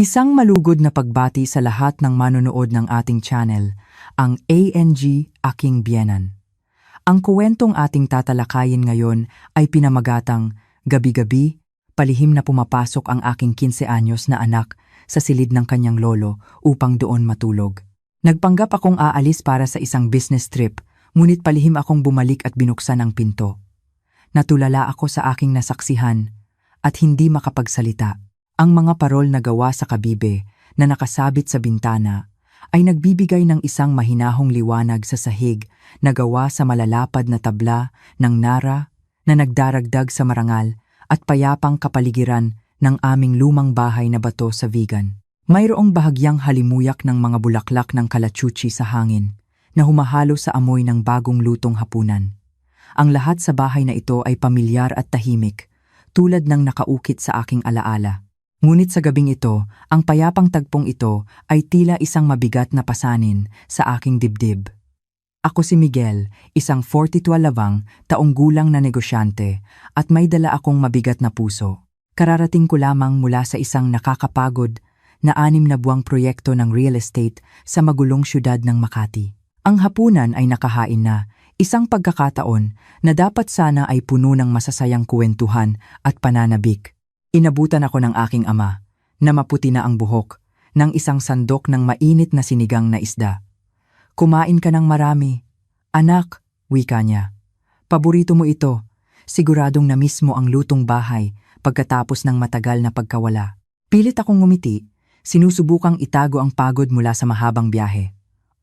Isang malugod na pagbati sa lahat ng manonood ng ating channel, ang ANG Aking Biyenan. Ang kuwentong ating tatalakayin ngayon ay pinamagatang Gabi-gabi, palihim na pumapasok ang aking 15 anyos na anak sa silid ng kanyang lolo upang doon matulog. Nagpanggap akong aalis para sa isang business trip, ngunit palihim akong bumalik at binuksan ang pinto. Natulala ako sa aking nasaksihan at hindi makapagsalita. Ang mga parol na gawa sa kabibe na nakasabit sa bintana ay nagbibigay ng isang mahinahong liwanag sa sahig na gawa sa malalapad na tabla ng Nara na nagdaragdag sa marangal at payapang kapaligiran ng aming lumang bahay na bato sa Vigan. Mayroong bahagyang halimuyak ng mga bulaklak ng kalachuchi sa hangin na humahalo sa amoy ng bagong lutong hapunan. Ang lahat sa bahay na ito ay pamilyar at tahimik, tulad ng nakaukit sa aking alaala. Ngunit sa gabing ito, ang payapang tagpong ito ay tila isang mabigat na pasanin sa aking dibdib. Ako si Miguel, isang 42 labang taong gulang na negosyante at may dala akong mabigat na puso. Kararating ko lamang mula sa isang nakakapagod na 6 na buwang proyekto ng real estate sa magulong syudad ng Makati. Ang hapunan ay nakahain na, isang pagkakataon na dapat sana ay puno ng masasayang kuwentuhan at pananabik. Inabutan ako ng aking ama, na maputi na ang buhok, ng isang sandok ng mainit na sinigang na isda. Kumain ka ng marami. Anak, wika niya. Paborito mo ito. Siguradong na-miss mo ang lutong bahay pagkatapos ng matagal na pagkawala. Pilit akong ngumiti, sinusubukang itago ang pagod mula sa mahabang biyahe.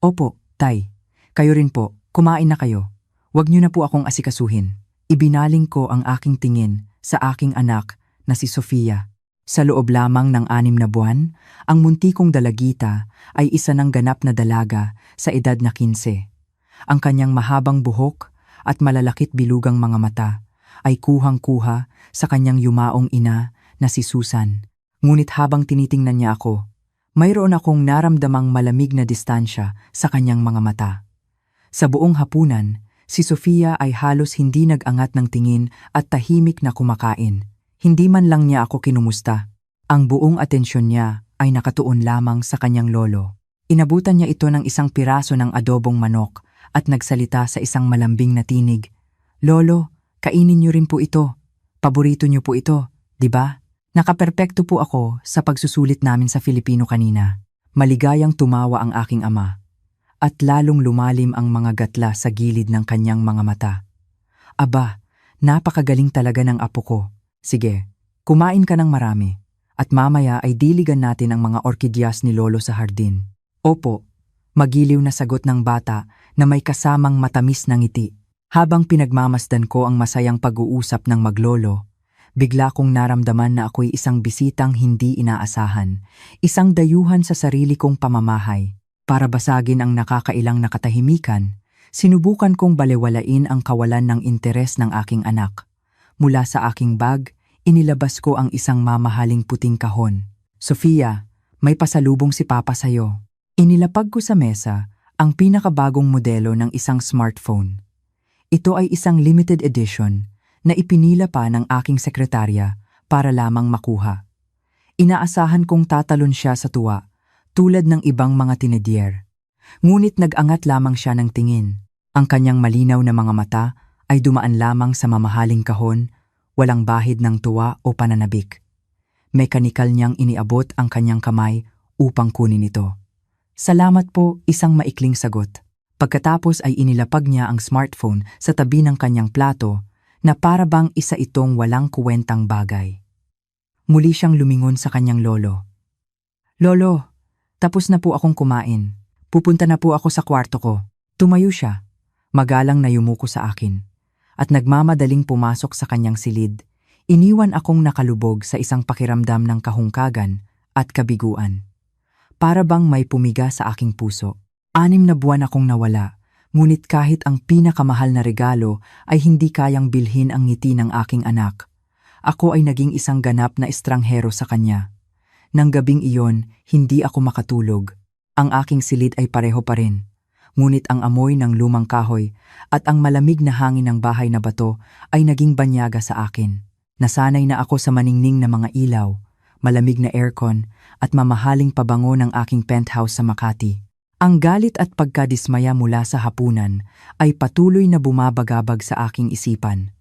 Opo, tay. Kayo rin po, kumain na kayo. Huwag niyo na po akong asikasuhin. Ibinaling ko ang aking tingin sa aking anak na si Sofia. Sa loob lamang ng 6 na buwan, ang muntikong dalagita ay isa ng ganap na dalaga sa edad na 15. Ang kanyang mahabang buhok at malalakit bilugang mga mata ay kuhang-kuha sa kanyang yumaong ina na si Susan. Ngunit habang tinitingnan niya ako, mayroon akong naramdamang malamig na distansya sa kanyang mga mata. Sa buong hapunan, si Sofia ay halos hindi nag-angat ng tingin at tahimik na kumakain. Hindi man lang niya ako kinumusta. Ang buong atensyon niya ay nakatuon lamang sa kanyang lolo. Inabutan niya ito ng isang piraso ng adobong manok at nagsalita sa isang malambing na tinig. Lolo, kainin niyo rin po ito. Paborito niyo po ito, di ba? Nakaperpekto po ako sa pagsusulit namin sa Filipino kanina. Maligayang tumawa ang aking ama. At lalong lumalim ang mga gatla sa gilid ng kanyang mga mata. Aba, napakagaling talaga ng apo ko. Sige, kumain ka ng marami, at mamaya ay diligan natin ang mga orkidyas ni Lolo sa hardin. Opo, magiliw na sagot ng bata na may kasamang matamis na ngiti. Habang pinagmamasdan ko ang masayang pag-uusap ng maglolo, bigla kong naramdaman na ako'y isang bisitang hindi inaasahan, isang dayuhan sa sarili kong pamamahay. Para basagin ang nakakailang na katahimikan, sinubukan kong balewalain ang kawalan ng interes ng aking anak. Mula sa aking bag, inilabas ko ang isang mamahaling puting kahon. Sofia, may pasalubong si Papa sa'yo. Inilapag ko sa mesa ang pinakabagong modelo ng isang smartphone. Ito ay isang limited edition na ipinila pa ng aking sekretarya para lamang makuha. Inaasahan kong tatalon siya sa tuwa, tulad ng ibang mga tinedier. Ngunit nag-angat lamang siya ng tingin. Ang kanyang malinaw na mga mata ay dumaan lamang sa mamahaling kahon, walang bahid ng tuwa o pananabik. Mekanikal niyang iniabot ang kanyang kamay upang kunin ito. Salamat po, isang maikling sagot. Pagkatapos ay inilapag niya ang smartphone sa tabi ng kanyang plato na para bang isa itong walang kuwentang bagay. Muli siyang lumingon sa kanyang lolo. Lolo, tapos na po akong kumain. Pupunta na po ako sa kwarto ko. Tumayo siya. Magalang na yumuko sa akin. At nagmamadaling pumasok sa kanyang silid, iniwan akong nakalubog sa isang pakiramdam ng kahungkagan at kabiguan. Para bang may pumiga sa aking puso. 6 na buwan akong nawala, ngunit kahit ang pinakamahal na regalo ay hindi kayang bilhin ang ngiti ng aking anak. Ako ay naging isang ganap na estranghero sa kanya. Nang gabing iyon, hindi ako makatulog. Ang aking silid ay pareho pa rin. Ngunit ang amoy ng lumang kahoy at ang malamig na hangin ng bahay na bato ay naging banyaga sa akin. Nasanay na ako sa maningning na mga ilaw, malamig na aircon at mamahaling pabango ng aking penthouse sa Makati. Ang galit at pagkadismaya mula sa hapunan ay patuloy na bumabagabag sa aking isipan.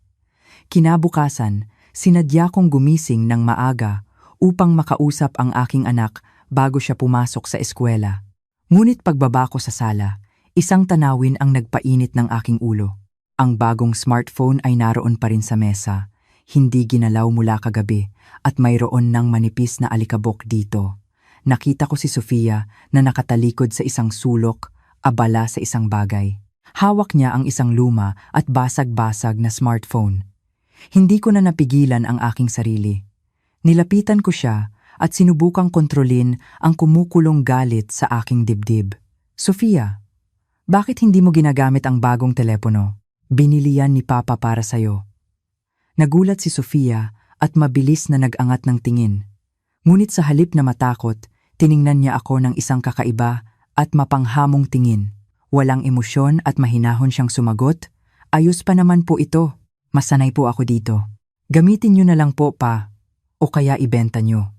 Kinabukasan, sinadya kong gumising ng maaga upang makausap ang aking anak bago siya pumasok sa eskwela. Ngunit pagbaba ko sa sala, isang tanawin ang nagpainit ng aking ulo. Ang bagong smartphone ay naroon pa rin sa mesa, hindi ginalaw mula kagabi at mayroon ng manipis na alikabok dito. Nakita ko si Sofia na nakatalikod sa isang sulok, abala sa isang bagay. Hawak niya ang isang luma at basag-basag na smartphone. Hindi ko na napigilan ang aking sarili. Nilapitan ko siya at sinubukang kontrolin ang kumukulong galit sa aking dibdib. Sofia, bakit hindi mo ginagamit ang bagong telepono? Binili yan ni Papa para sa'yo. Nagulat si Sofia at mabilis na nag-angat ng tingin. Ngunit sa halip na matakot, tiningnan niya ako ng isang kakaiba at mapanghamong tingin. Walang emosyon at mahinahon siyang sumagot. Ayos pa naman po ito. Masanay po ako dito. Gamitin niyo na lang po pa, o kaya ibenta niyo.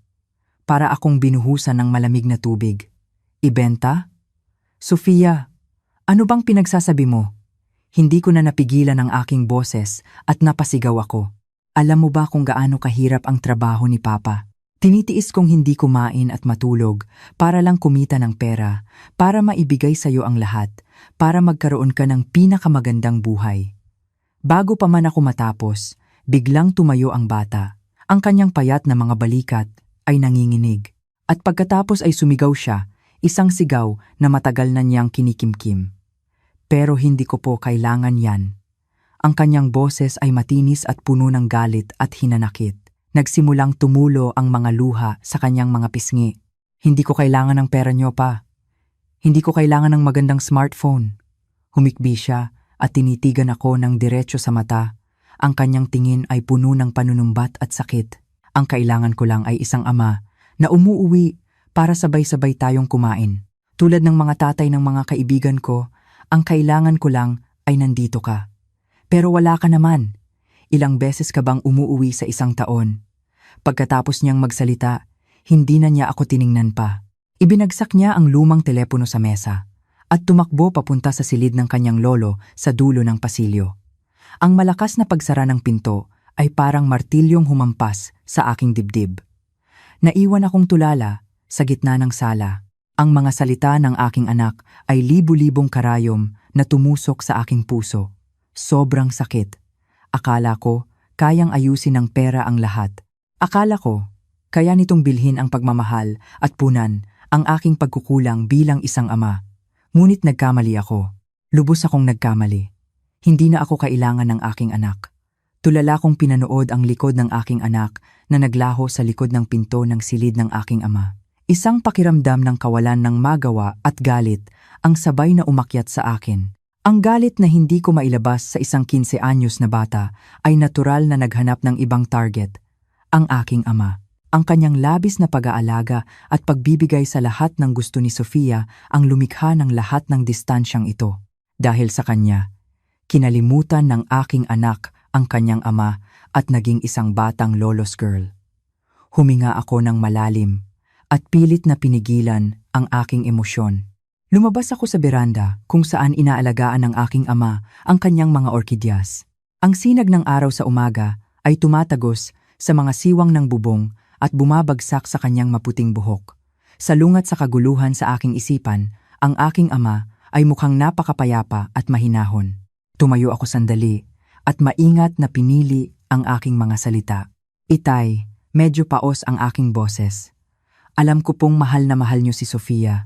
Para akong binuhusan ng malamig na tubig. Ibenta? Sofia, ano bang pinagsasabi mo? Hindi ko na napigilan ang aking boses at napasigaw ako. Alam mo ba kung gaano kahirap ang trabaho ni Papa? Tinitiis kong hindi kumain at matulog para lang kumita ng pera, para maibigay sa'yo ang lahat, para magkaroon ka ng pinakamagandang buhay. Bago pa man ako matapos, biglang tumayo ang bata. Ang kanyang payat na mga balikat ay nanginginig. At pagkatapos ay sumigaw siya, isang sigaw na matagal na niyang kinikimkim. Pero hindi ko po kailangan yan. Ang kanyang boses ay matinis at puno ng galit at hinanakit. Nagsimulang tumulo ang mga luha sa kanyang mga pisngi. Hindi ko kailangan ng pera niyo pa. Hindi ko kailangan ng magandang smartphone. Humikbi siya at tinitigan ako ng diretso sa mata. Ang kanyang tingin ay puno ng panunumbat at sakit. Ang kailangan ko lang ay isang ama na umuuwi para sabay-sabay tayong kumain. Tulad ng mga tatay ng mga kaibigan ko, ang kailangan ko lang ay nandito ka. Pero wala ka naman. Ilang beses ka bang umuuwi sa isang taon? Pagkatapos niyang magsalita, hindi na niya ako tiningnan pa. Ibinagsak niya ang lumang telepono sa mesa at tumakbo papunta sa silid ng kanyang lolo sa dulo ng pasilyo. Ang malakas na pagsara ng pinto ay parang martilyong humampas sa aking dibdib. Naiwan akong tulala sa gitna ng sala. Ang mga salita ng aking anak ay libu-libong karayom na tumusok sa aking puso. Sobrang sakit. Akala ko, kayang ayusin ng pera ang lahat. Akala ko, kaya nitong bilhin ang pagmamahal at punan ang aking pagkukulang bilang isang ama. Ngunit nagkamali ako. Lubos akong nagkamali. Hindi na ako kailangan ng aking anak. Tulala kong pinanood ang likod ng aking anak na naglaho sa likod ng pinto ng silid ng aking ama. Isang pakiramdam ng kawalan ng magawa at galit ang sabay na umakyat sa akin. Ang galit na hindi ko mailabas sa isang 15 anyos na bata ay natural na naghanap ng ibang target. Ang aking ama. Ang kanyang labis na pag-aalaga at pagbibigay sa lahat ng gusto ni Sofia ang lumikha ng lahat ng distansyang ito. Dahil sa kanya, kinalimutan ng aking anak ang kanyang ama at naging isang batang lolos girl. Huminga ako ng malalim at pilit na pinigilan ang aking emosyon. Lumabas ako sa beranda kung saan inaalagaan ng aking ama ang kanyang mga orkidyas. Ang sinag ng araw sa umaga ay tumatagos sa mga siwang ng bubong at bumabagsak sa kanyang maputing buhok. Salungat sa kaguluhan sa aking isipan, ang aking ama ay mukhang napakapayapa at mahinahon. Tumayo ako sandali at maingat na pinili ang aking mga salita. Itay, medyo paos ang aking boses. Alam ko pong mahal na mahal niyo si Sofia,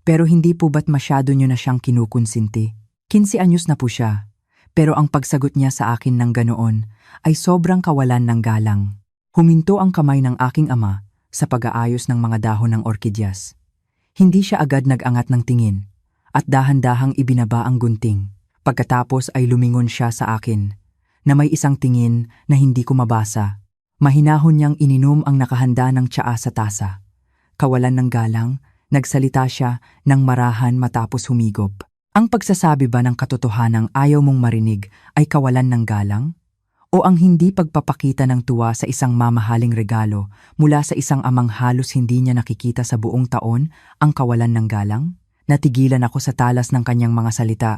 pero hindi po ba't masyado niyo na siyang kinukonsinti? 15 anyos na po siya, pero ang pagsagot niya sa akin ng ganoon ay sobrang kawalan ng galang. Huminto ang kamay ng aking ama sa pag-aayos ng mga dahon ng orkidyas. Hindi siya agad nag-angat ng tingin at dahan-dahang ibinaba ang gunting. Pagkatapos ay lumingon siya sa akin na may isang tingin na hindi ko mabasa. Mahinahon niyang ininom ang nakahanda ng tsaa sa tasa. Kawalan ng galang, nagsalita siya ng marahan matapos humigop. Ang pagsasabi ba ng katotohanang ayaw mong marinig ay kawalan ng galang? O ang hindi pagpapakita ng tuwa sa isang mamahaling regalo mula sa isang amang halos hindi niya nakikita sa buong taon ang kawalan ng galang? Natigilan ako sa talas ng kanyang mga salita.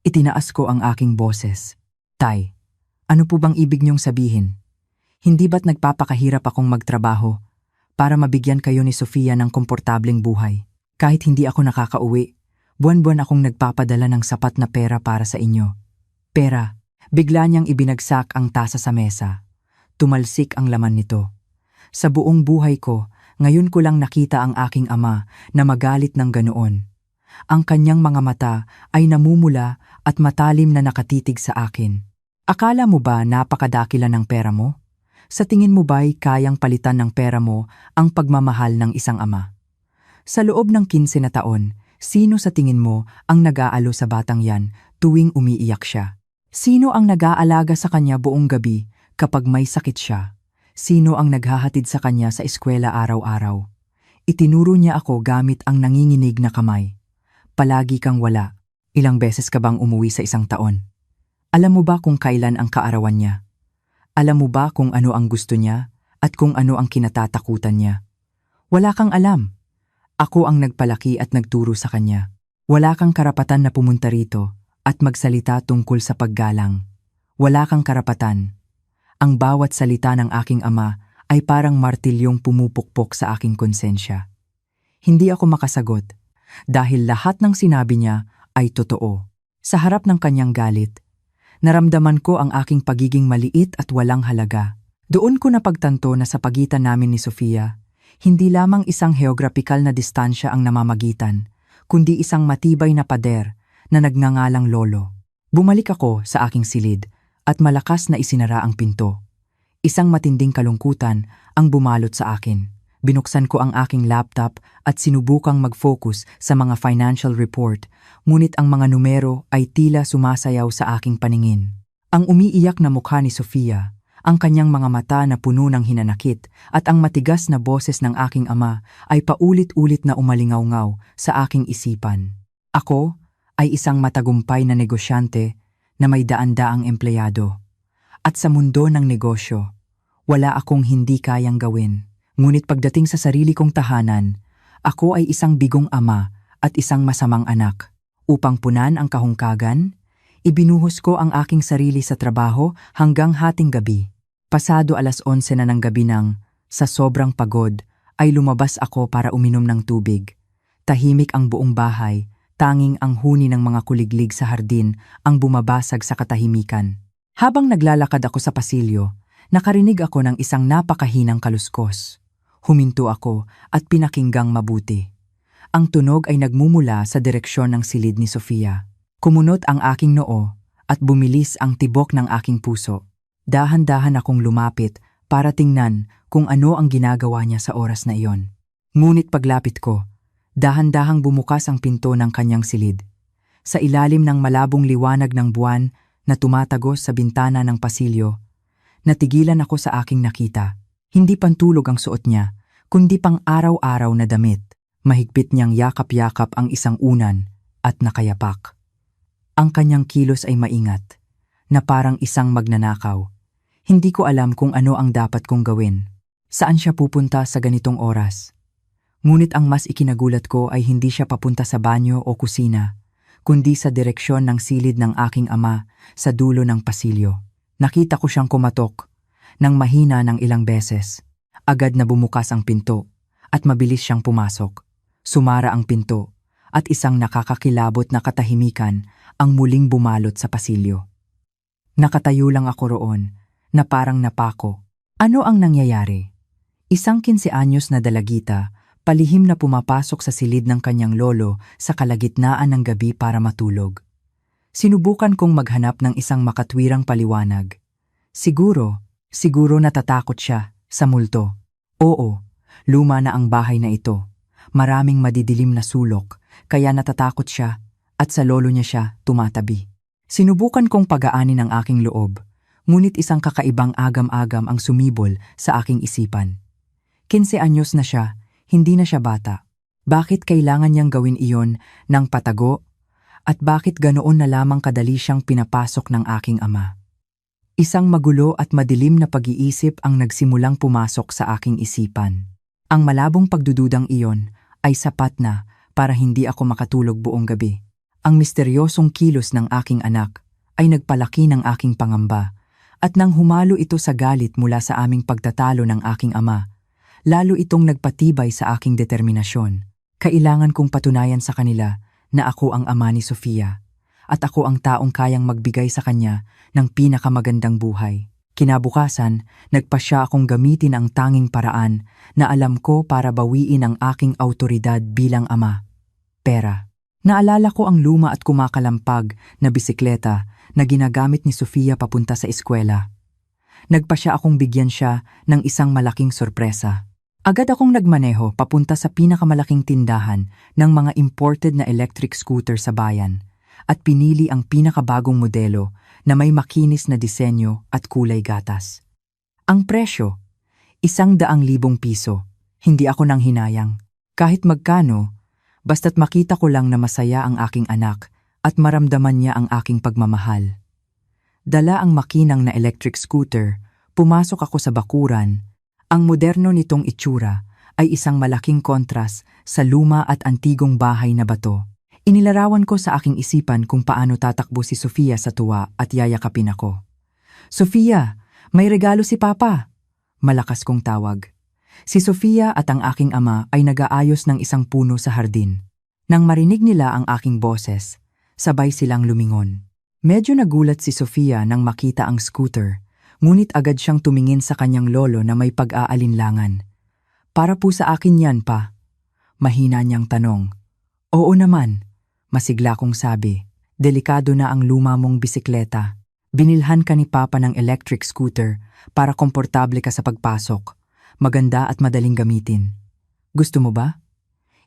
Itinaas ko ang aking boses. Tay, ano po bang ibig niyong sabihin? Hindi ba't nagpapakahirap akong magtrabaho para mabigyan kayo ni Sofia ng komportableng buhay? Kahit hindi ako nakakauwi, buwan-buwan akong nagpapadala ng sapat na pera para sa inyo. Pera. Bigla niyang ibinagsak ang tasa sa mesa. Tumalsik ang laman nito. Sa buong buhay ko, ngayon ko lang nakita ang aking ama na magalit ng ganoon. Ang kanyang mga mata ay namumula at matalim na nakatitig sa akin. Akala mo ba napakadakila ng pera mo? Sa tingin mo ba'y kayang palitan ng pera mo ang pagmamahal ng isang ama? Sa loob ng 15 na taon, sino sa tingin mo ang nag-aalo sa batang yan tuwing umiiyak siya? Sino ang nag-aalaga sa kanya buong gabi kapag may sakit siya? Sino ang naghahatid sa kanya sa eskwela araw-araw? Itinuro niya ako gamit ang nanginginig na kamay. Palagi kang wala. Ilang beses ka bang umuwi sa isang taon? Alam mo ba kung kailan ang kaarawan niya? Alam mo ba kung ano ang gusto niya at kung ano ang kinatatakutan niya? Wala kang alam. Ako ang nagpalaki at nagturo sa kanya. Wala kang karapatan na pumunta rito at magsalita tungkol sa paggalang. Wala kang karapatan. Ang bawat salita ng aking ama ay parang martilyong pumupukpok sa aking konsensya. Hindi ako makasagot dahil lahat ng sinabi niya ay totoo. Sa harap ng kanyang galit, naramdaman ko ang aking pagiging maliit at walang halaga. Doon ko napagtanto na sa pagitan namin ni Sofia, hindi lamang isang geograpikal na distansya ang namamagitan, kundi isang matibay na pader na nagngangalang lolo. Bumalik ako sa aking silid at malakas na isinara ang pinto. Isang matinding kalungkutan ang bumalot sa akin. Binuksan ko ang aking laptop at sinubukang mag-focus sa mga financial report, ngunit ang mga numero ay tila sumasayaw sa aking paningin. Ang umiiyak na mukha ni Sofia, ang kanyang mga mata na puno ng hinanakit at ang matigas na boses ng aking ama ay paulit-ulit na umalingaw-ngaw sa aking isipan. Ako ay isang matagumpay na negosyante na may daan-daang empleyado. At sa mundo ng negosyo, wala akong hindi kayang gawin. Ngunit pagdating sa sarili kong tahanan, ako ay isang bigong ama at isang masamang anak. Upang punan ang kahungkagan, ibinuhos ko ang aking sarili sa trabaho hanggang hating gabi. Pasado 11:00 na ng gabi nang, sa sobrang pagod, ay lumabas ako para uminom ng tubig. Tahimik ang buong bahay. Tanging ang huni ng mga kuliglig sa hardin ang bumabasag sa katahimikan. Habang naglalakad ako sa pasilyo, nakarinig ako ng isang napakahinang kaluskos. Huminto ako at pinakinggang mabuti. Ang tunog ay nagmumula sa direksyon ng silid ni Sofia. Kumunot ang aking noo at bumilis ang tibok ng aking puso. Dahan-dahan akong lumapit para tingnan kung ano ang ginagawa niya sa oras na iyon. Ngunit paglapit ko, dahan-dahang bumukas ang pinto ng kanyang silid. Sa ilalim ng malabong liwanag ng buwan na tumatagos sa bintana ng pasilyo, natigilan ako sa aking nakita. Hindi pantulog ang suot niya, kundi pang araw-araw na damit. Mahigpit niyang yakap-yakap ang isang unan at nakayapak. Ang kanyang kilos ay maingat, na parang isang magnanakaw. Hindi ko alam kung ano ang dapat kong gawin. Saan siya pupunta sa ganitong oras? Ngunit ang mas ikinagulat ko ay hindi siya papunta sa banyo o kusina, kundi sa direksyon ng silid ng aking ama sa dulo ng pasilyo. Nakita ko siyang kumatok nang mahina ng ilang beses. Agad na bumukas ang pinto at mabilis siyang pumasok. Sumara ang pinto at isang nakakakilabot na katahimikan ang muling bumalot sa pasilyo. Nakatayo lang ako roon na parang napako. Ano ang nangyayari? Isang 15 anyos na dalagita palihim na pumapasok sa silid ng kanyang lolo sa kalagitnaan ng gabi para matulog. Sinubukan kong maghanap ng isang makatwirang paliwanag. Siguro natatakot siya sa multo. Oo, luma na ang bahay na ito. Maraming madidilim na sulok, kaya natatakot siya at sa lolo niya siya tumatabi. Sinubukan kong pagaanin ang aking loob, ngunit isang kakaibang agam-agam ang sumibol sa aking isipan. 15 anyos na siya, hindi na siya bata. Bakit kailangan niyang gawin iyon ng patago? At bakit ganoon na lamang kadali siyang pinapasok ng aking ama? Isang magulo at madilim na pag-iisip ang nagsimulang pumasok sa aking isipan. Ang malabong pagdududang iyon ay sapat na para hindi ako makatulog buong gabi. Ang misteryosong kilos ng aking anak ay nagpalaki ng aking pangamba, at nang humalo ito sa galit mula sa aming pagtatalo ng aking ama, lalo itong nagpatibay sa aking determinasyon. Kailangan kong patunayan sa kanila na ako ang ama ni Sofia at ako ang taong kayang magbigay sa kanya ng pinakamagandang buhay. Kinabukasan, nagpasya akong gamitin ang tanging paraan na alam ko para bawiin ang aking awtoridad bilang ama: pera. Naalala ko ang luma at kumakalampag na bisikleta na ginagamit ni Sofia papunta sa eskwela. Nagpasya akong bigyan siya ng isang malaking sorpresa. Agad akong nagmaneho papunta sa pinakamalaking tindahan ng mga imported na electric scooter sa bayan at pinili ang pinakabagong modelo na may makinis na disenyo at kulay gatas. Ang presyo, 100,000 piso. Hindi ako nang hinayang. Kahit magkano, basta't makita ko lang na masaya ang aking anak at maramdaman niya ang aking pagmamahal. Dala ang makinang na electric scooter, pumasok ako sa bakuran. Ang moderno nitong itsura ay isang malaking kontras sa luma at antigong bahay na bato. Inilarawan ko sa aking isipan kung paano tatakbo si Sofia sa tuwa at yayakapin ako. "Sofia, may regalo si Papa!" Malakas kong tawag. Si Sofia at ang aking ama ay nag-aayos ng isang puno sa hardin. Nang marinig nila ang aking boses, sabay silang lumingon. Medyo nagulat si Sofia nang makita ang scooter, ngunit agad siyang tumingin sa kanyang lolo na may pag-aalinlangan. "Para po sa akin yan, pa." Mahina niyang tanong. "Oo naman," masigla kong sabi. "Delikado na ang luma mong bisikleta. Binilhan ka ni Papa ng electric scooter para komportable ka sa pagpasok. Maganda at madaling gamitin. Gusto mo ba?"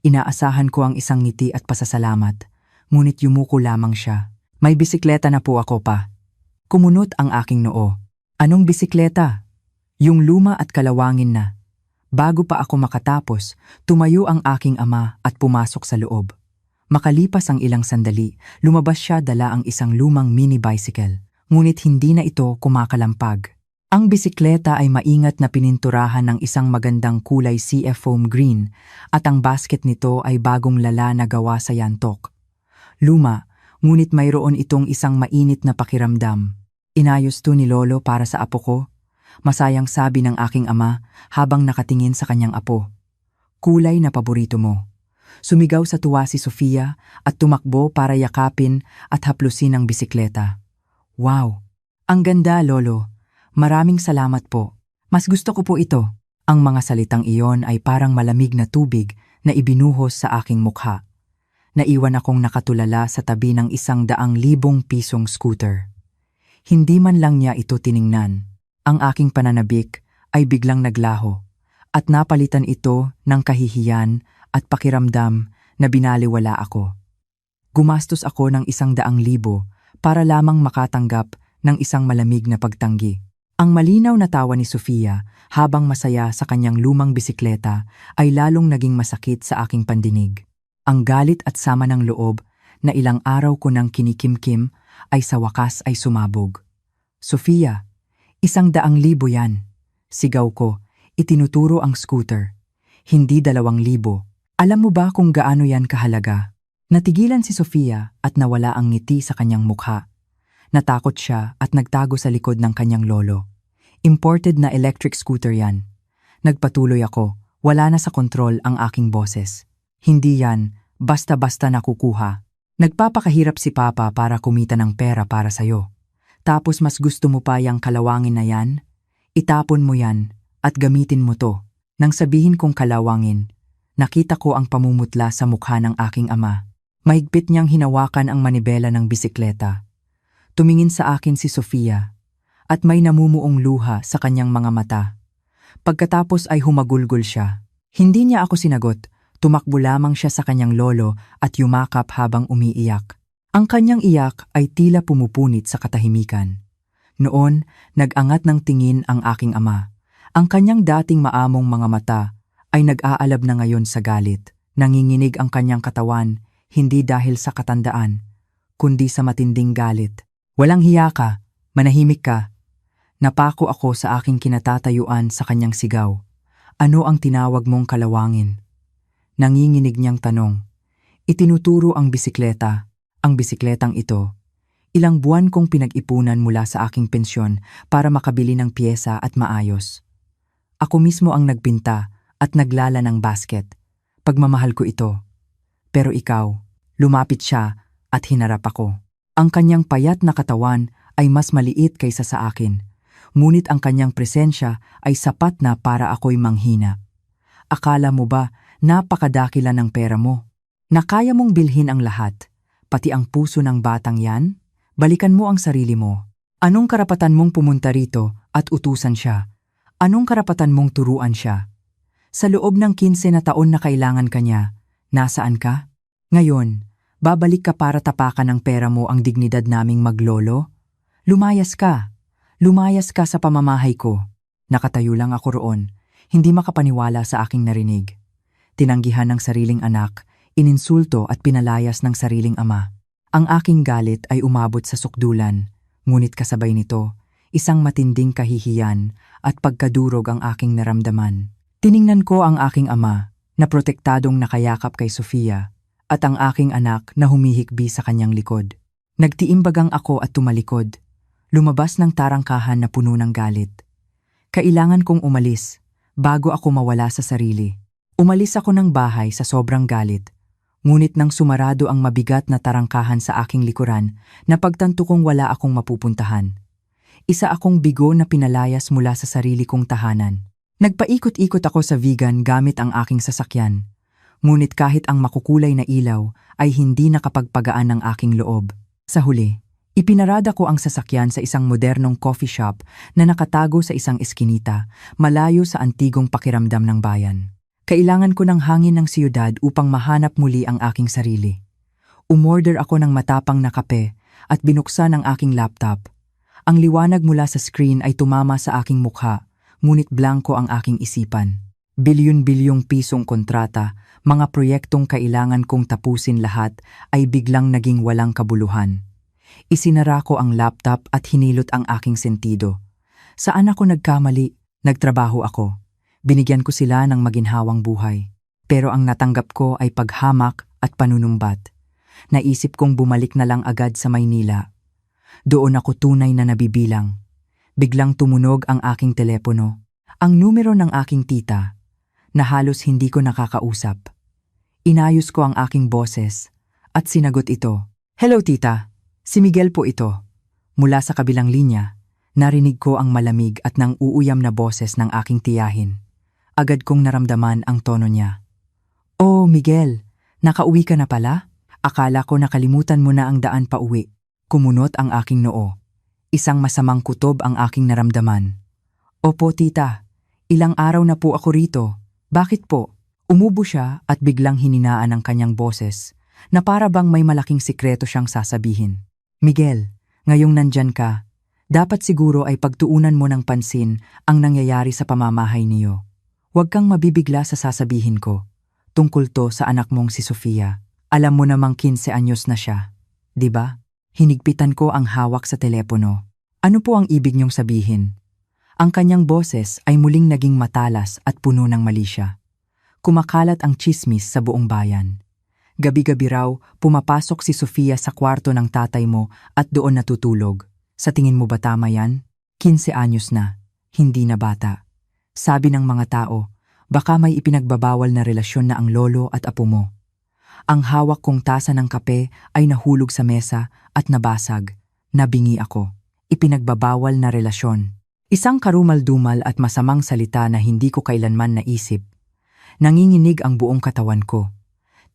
Inaasahan ko ang isang ngiti at pasasalamat, ngunit yumuko lamang siya. "May bisikleta na po ako, pa." Kumunot ang aking noo. "Anong bisikleta?" "Yung luma at kalawangin na." Bago pa ako makatapos, tumayo ang aking ama at pumasok sa loob. Makalipas ang ilang sandali, lumabas siya dala ang isang lumang mini bicycle, ngunit hindi na ito kumakalampag. Ang bisikleta ay maingat na pininturahan ng isang magandang kulay CF-foam green at ang basket nito ay bagong lala na gawa sa yantok. Luma, ngunit mayroon itong isang mainit na pakiramdam. "Inayos to ni Lolo para sa apo ko," masayang sabi ng aking ama habang nakatingin sa kanyang apo. "Kulay na paborito mo." Sumigaw sa tuwa si Sofia at tumakbo para yakapin at haplusin ang bisikleta. "Wow! Ang ganda, Lolo. Maraming salamat po. Mas gusto ko po ito." Ang mga salitang iyon ay parang malamig na tubig na ibinuhos sa aking mukha. Naiwan akong nakatulala sa tabi ng 100,000 pisong scooter. Hindi man lang niya ito tiningnan. Ang aking pananabik ay biglang naglaho at napalitan ito ng kahihiyan at pakiramdam na binaliwala ako. Gumastos ako ng 100,000 para lamang makatanggap ng isang malamig na pagtanggi. Ang malinaw na tawa ni Sofia habang masaya sa kanyang lumang bisikleta ay lalong naging masakit sa aking pandinig. Ang galit at sama ng loob na ilang araw ko nang kinikimkim ay sa wakas ay sumabog. "Sofia, 100,000 yan." Sigaw ko, itinuturo ang scooter. "Hindi 2,000. Alam mo ba kung gaano yan kahalaga?" Natigilan si Sofia at nawala ang ngiti sa kanyang mukha. Natakot siya at nagtago sa likod ng kanyang lolo. "Imported na electric scooter yan." Nagpatuloy ako, wala na sa kontrol ang aking boses. "Hindi yan, basta-basta nakukuha. Nagpapakahirap si Papa para kumita ng pera para sa'yo. Tapos mas gusto mo pa yung kalawangin na yan? Itapon mo yan at gamitin mo to." Nang sabihin kong kalawangin, nakita ko ang pamumutla sa mukha ng aking ama. Mahigpit niyang hinawakan ang manibela ng bisikleta. Tumingin sa akin si Sofia at may namumuong luha sa kanyang mga mata. Pagkatapos ay humagulgol siya. Hindi niya ako sinagot, tumakbo lamang siya sa kanyang lolo at yumakap habang umiiyak. Ang kanyang iyak ay tila pumupunit sa katahimikan. Noon, nag-angat ng tingin ang aking ama. Ang kanyang dating maamong mga mata ay nag-aalab na ngayon sa galit. Nanginginig ang kanyang katawan, hindi dahil sa katandaan, kundi sa matinding galit. "Walang hiya ka, manahimik ka." Napako ako sa aking kinatatayuan sa kanyang sigaw. Ano ang tinawag mong kalawangin? Nanginginig niyang tanong. Itinuturo ang bisikleta. Ang bisikletang ito. Ilang buwan kong pinag-ipunan mula sa aking pensyon para makabili ng piyesa at maayos. Ako mismo ang nagpinta at naglala ng basket. Pagmamahal ko ito. Pero ikaw, lumapit siya at hinarap ako. Ang kanyang payat na katawan ay mas maliit kaysa sa akin. Ngunit ang kanyang presensya ay sapat na para ako'y manghina. Akala mo ba napakadakila ng pera mo? Na kaya mong bilhin ang lahat, pati ang puso ng batang yan? Balikan mo ang sarili mo. Anong karapatan mong pumunta rito at utusan siya? Anong karapatan mong turuan siya? Sa loob ng 15 na taon na kailangan ka niya, nasaan ka? Ngayon, babalik ka para tapakan ng pera mo ang dignidad naming maglolo? Lumayas ka. Lumayas ka sa pamamahay ko. Nakatayo lang ako roon, hindi makapaniwala sa aking narinig. Tinanggihan ng sariling anak, ininsulto at pinalayas ng sariling ama. Ang aking galit ay umabot sa sukdulan, ngunit kasabay nito, isang matinding kahihiyan at pagkadurog ang aking naramdaman. Tiningnan ko ang aking ama, na protektadong nakayakap kay Sofia, at ang aking anak na humihikbi sa kanyang likod. Nagtiimbagang ako at tumalikod. Lumabas ng tarangkahan na puno ng galit. Kailangan kong umalis, bago ako mawala sa sarili. Umalis ako ng bahay sa sobrang galit. Ngunit nang sumarado ang mabigat na tarangkahan sa aking likuran, napagtanto kong wala akong mapupuntahan. Isa akong bigo na pinalayas mula sa sarili kong tahanan. Nagpaikot-ikot ako sa vegan gamit ang aking sasakyan. Ngunit kahit ang makukulay na ilaw ay hindi nakapagpagaan ng aking loob. Sa huli, ipinarada ko ang sasakyan sa isang modernong coffee shop na nakatago sa isang eskinita, malayo sa antigong pakiramdam ng bayan. Kailangan ko ng hangin ng siyudad upang mahanap muli ang aking sarili. Umorder ako ng matapang na kape at binuksan ang aking laptop. Ang liwanag mula sa screen ay tumama sa aking mukha, ngunit blanko ang aking isipan. Bilyon-bilyong pisong kontrata, mga proyektong kailangan kong tapusin lahat ay biglang naging walang kabuluhan. Isinara ko ang laptop at hinilot ang aking sentido. Saan ako nagkamali? Nagtrabaho ako. Binigyan ko sila ng maginhawang buhay. Pero ang natanggap ko ay paghamak at panunumbat. Naisip kong bumalik na lang agad sa Maynila. Doon ako tunay na nabibilang. Biglang tumunog ang aking telepono. Ang numero ng aking tita, na halos hindi ko nakakausap. Inayos ko ang aking boses at sinagot ito. Hello tita, si Miguel po ito. Mula sa kabilang linya, narinig ko ang malamig at nang uuyam na boses ng aking tiyahin. Agad kong naramdaman ang tono niya. Oh Miguel, nakauwi ka na pala? Akala ko nakalimutan mo na ang daan pa uwi. Kumunot ang aking noo. Isang masamang kutob ang aking naramdaman. Opo tita, ilang araw na po ako rito. Bakit po? Umubo siya at biglang hininaan ang kanyang boses na para bang may malaking sikreto siyang sasabihin. Miguel, ngayong nandyan ka, dapat siguro ay pagtuunan mo ng pansin ang nangyayari sa pamamahay niyo. Huwag kang mabibigla sa sasabihin ko. Tungkol to sa anak mong si Sofia. Alam mo namang 15 anyos na siya. Diba? Hinigpitan ko ang hawak sa telepono. Ano po ang ibig niyong sabihin? Ang kanyang boses ay muling naging matalas at puno ng malisya. Kumakalat ang tsismis sa buong bayan. Gabi-gabi raw, pumapasok si Sofia sa kwarto ng tatay mo at doon natutulog. Sa tingin mo ba tama yan? 15 anyos na, hindi na bata. Sabi ng mga tao, baka may ipinagbabawal na relasyon na ang lolo at apo mo. Ang hawak kong tasa ng kape ay nahulog sa mesa at nabasag. Nabingi ako. Ipinagbabawal na relasyon. Isang karumal-dumal at masamang salita na hindi ko kailanman naisip. Nanginginig ang buong katawan ko.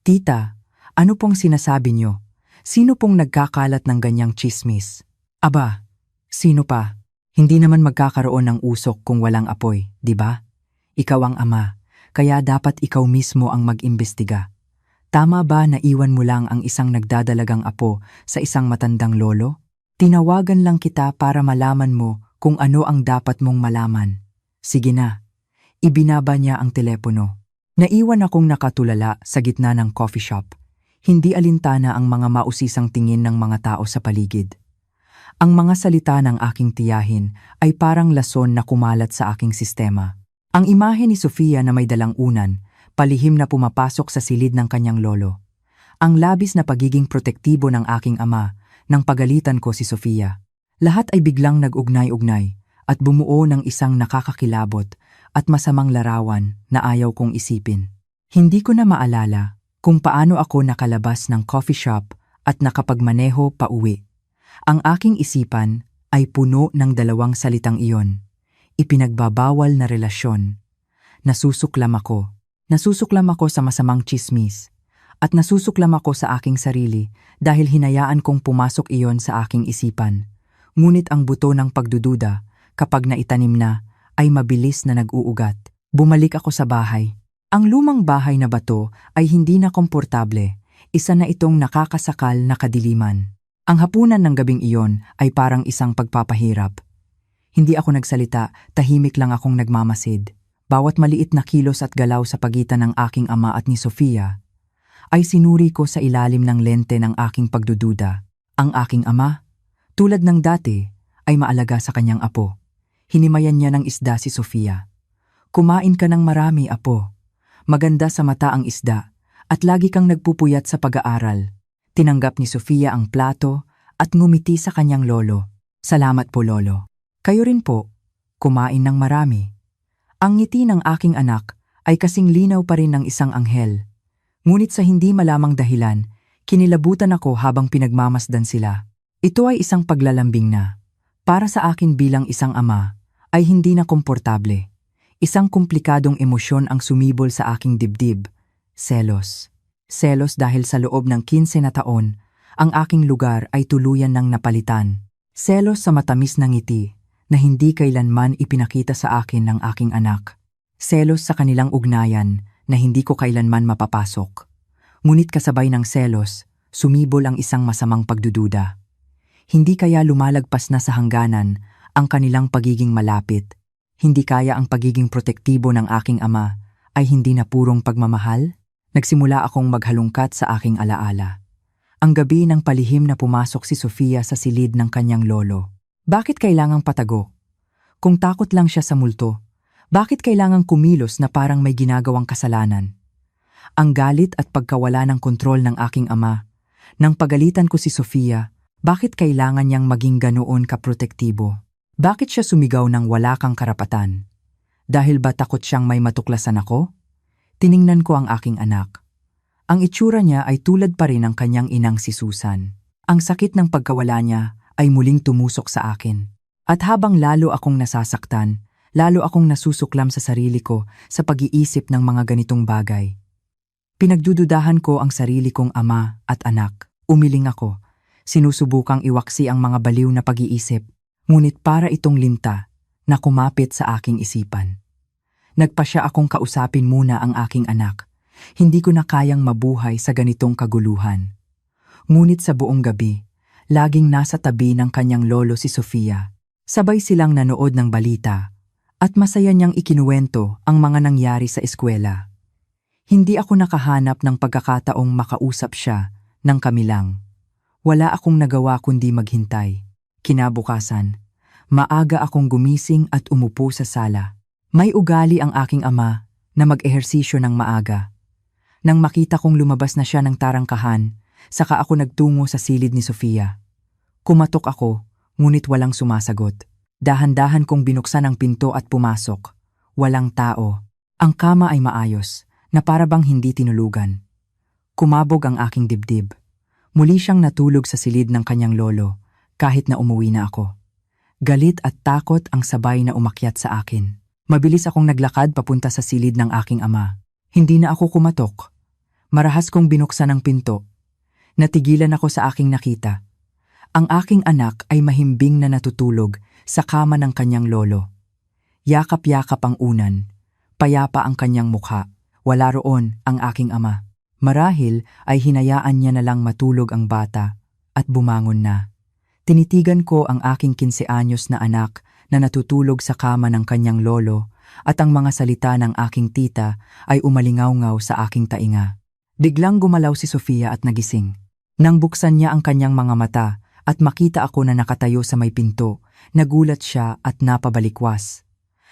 Tita, ano pong sinasabi niyo? Sino pong nagkakalat ng ganyang tsismis? Aba, sino pa? Hindi naman magkakaroon ng usok kung walang apoy, di ba? Ikaw ang ama, kaya dapat ikaw mismo ang mag-imbestiga. Tama ba na iwan mo lang ang isang nagdadalagang apo sa isang matandang lolo? Tinawagan lang kita para malaman mo kung ano ang dapat mong malaman. Sige na. Ibinaba niya ang telepono. Naiwan akong nakatulala sa gitna ng coffee shop. Hindi alintana ang mga mausisang tingin ng mga tao sa paligid. Ang mga salita ng aking tiyahin ay parang lason na kumalat sa aking sistema. Ang imahe ni Sofia na may dalang unan, palihim na pumapasok sa silid ng kanyang lolo. Ang labis na pagiging protektibo ng aking ama nang pagalitan ko si Sofia. Lahat ay biglang nag-ugnay-ugnay at bumuo ng isang nakakakilabot at masamang larawan na ayaw kong isipin. Hindi ko na maalala kung paano ako nakalabas ng coffee shop at nakapagmaneho pa uwi. Ang aking isipan ay puno ng dalawang salitang iyon. Ipinagbabawal na relasyon. Nasusuklam ako. Nasusuklam ako sa masamang tsismis. At nasusuklam ako sa aking sarili dahil hinayaan kong pumasok iyon sa aking isipan. Ngunit ang buto ng pagdududa, kapag naitanim na, ay mabilis na nag-uugat. Bumalik ako sa bahay. Ang lumang bahay na bato ay hindi na komportable. Isa na itong nakakasakal na kadiliman. Ang hapunan ng gabing iyon ay parang isang pagpapahirap. Hindi ako nagsalita, tahimik lang akong nagmamasid. Bawat maliit na kilos at galaw sa pagitan ng aking ama at ni Sofia ay sinuri ko sa ilalim ng lente ng aking pagdududa. Ang aking ama, tulad ng dati, ay maalaga sa kanyang apo. Hinimayan niya ng isda si Sofia. Kumain ka ng marami, apo. Maganda sa mata ang isda at lagi kang nagpupuyat sa pag-aaral. Tinanggap ni Sofia ang plato at ngumiti sa kanyang lolo. Salamat po, lolo. Kayo rin po, kumain ng marami. Ang ngiti ng aking anak ay kasing linaw pa rin ng isang anghel. Ngunit sa hindi malamang dahilan, kinilabutan ako habang pinagmamasdan sila. Ito ay isang paglalambing na, para sa akin bilang isang ama, ay hindi na komportable. Isang komplikadong emosyon ang sumibol sa aking dibdib. Selos. Selos dahil sa loob ng 15 na taon, ang aking lugar ay tuluyan ng napalitan. Selos sa matamis na ngiti na hindi kailanman ipinakita sa akin ng aking anak. Selos sa kanilang ugnayan na hindi ko kailanman mapapasok. Ngunit kasabay ng selos, sumibol ang isang masamang pagdududa. Hindi kaya lumalagpas na sa hangganan ang kanilang pagiging malapit. Hindi kaya ang pagiging protektibo ng aking ama ay hindi na purong pagmamahal? Nagsimula akong maghalungkat sa aking alaala. Ang gabi ng palihim na pumasok si Sofia sa silid ng kanyang lolo. Bakit kailangang patago? Kung takot lang siya sa multo, bakit kailangang kumilos na parang may ginagawang kasalanan? Ang galit at pagkawala ng kontrol ng aking ama. Nang pagalitan ko si Sofia, bakit kailangan niyang maging ganoon kaprotektibo? Bakit siya sumigaw ng wala kang karapatan? Dahil ba takot siyang may matuklasan ako? Tiningnan ko ang aking anak. Ang itsura niya ay tulad pa rin ng kanyang inang si Susan. Ang sakit ng pagkawala niya ay muling tumusok sa akin. At habang lalo akong nasasaktan, lalo akong nasusuklam sa sarili ko sa pag-iisip ng mga ganitong bagay. Pinagdududahan ko ang sarili kong ama at anak. Umiling ako. Sinusubukang iwaksi ang mga baliw na pag-iisip. Ngunit para itong linta na kumapit sa aking isipan. Nagpasya akong kausapin muna ang aking anak. Hindi ko na kayang mabuhay sa ganitong kaguluhan. Ngunit sa buong gabi, laging nasa tabi ng kanyang lolo si Sofia. Sabay silang nanood ng balita at masaya niyang ikinuwento ang mga nangyari sa eskwela. Hindi ako nakahanap ng pagkakataong makausap siya ng kami lang. Wala akong nagawa kundi maghintay. Kinabukasan, maaga akong gumising at umupo sa sala. May ugali ang aking ama na mag-ehersisyo ng maaga. Nang makita kong lumabas na siya ng tarangkahan, saka ako nagtungo sa silid ni Sofia. Kumatok ako, ngunit walang sumasagot. Dahan-dahan kong binuksan ang pinto at pumasok. Walang tao. Ang kama ay maayos, na para bang hindi tinulugan. Kumabog ang aking dibdib. Muli siyang natulog sa silid ng kanyang lolo, kahit na umuwi na ako. Galit at takot ang sabay na umakyat sa akin. Mabilis akong naglakad papunta sa silid ng aking ama. Hindi na ako kumatok. Marahas kong binuksan ang pinto. Natigilan ako sa aking nakita. Ang aking anak ay mahimbing na natutulog sa kama ng kanyang lolo. Yakap-yakap ang unan. Payapa ang kanyang mukha. Wala roon ang aking ama. Marahil ay hinayaan niya na lang matulog ang bata at bumangon na. Tinitigan ko ang aking 15 anyos na anak na natutulog sa kama ng kanyang lolo at ang mga salita ng aking tita ay umalingaw-ngaw sa aking tainga. Biglang gumalaw si Sofia at nagising. Nang buksan niya ang kanyang mga mata at makita ako na nakatayo sa may pinto. Nagulat siya at napabalikwas.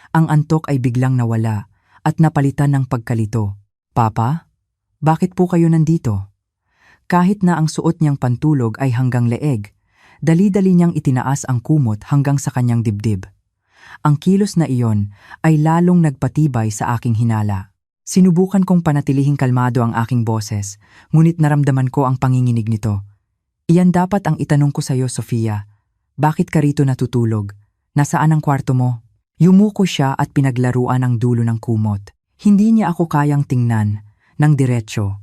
Ang antok ay biglang nawala at napalitan ng pagkalito. Papa, bakit po kayo nandito? Kahit na ang suot niyang pantulog ay hanggang leeg, dali-dali niyang itinaas ang kumot hanggang sa kanyang dibdib. Ang kilos na iyon ay lalong nagpatibay sa aking hinala. Sinubukan kong panatilihing kalmado ang aking boses, ngunit naramdaman ko ang panginginig nito. Iyan dapat ang itanong ko sa iyo, Sofia. Bakit ka rito natutulog? Nasaan ang kwarto mo? Yumuko siya at pinaglaruan ang dulo ng kumot. Hindi niya ako kayang tingnan ng diretsyo.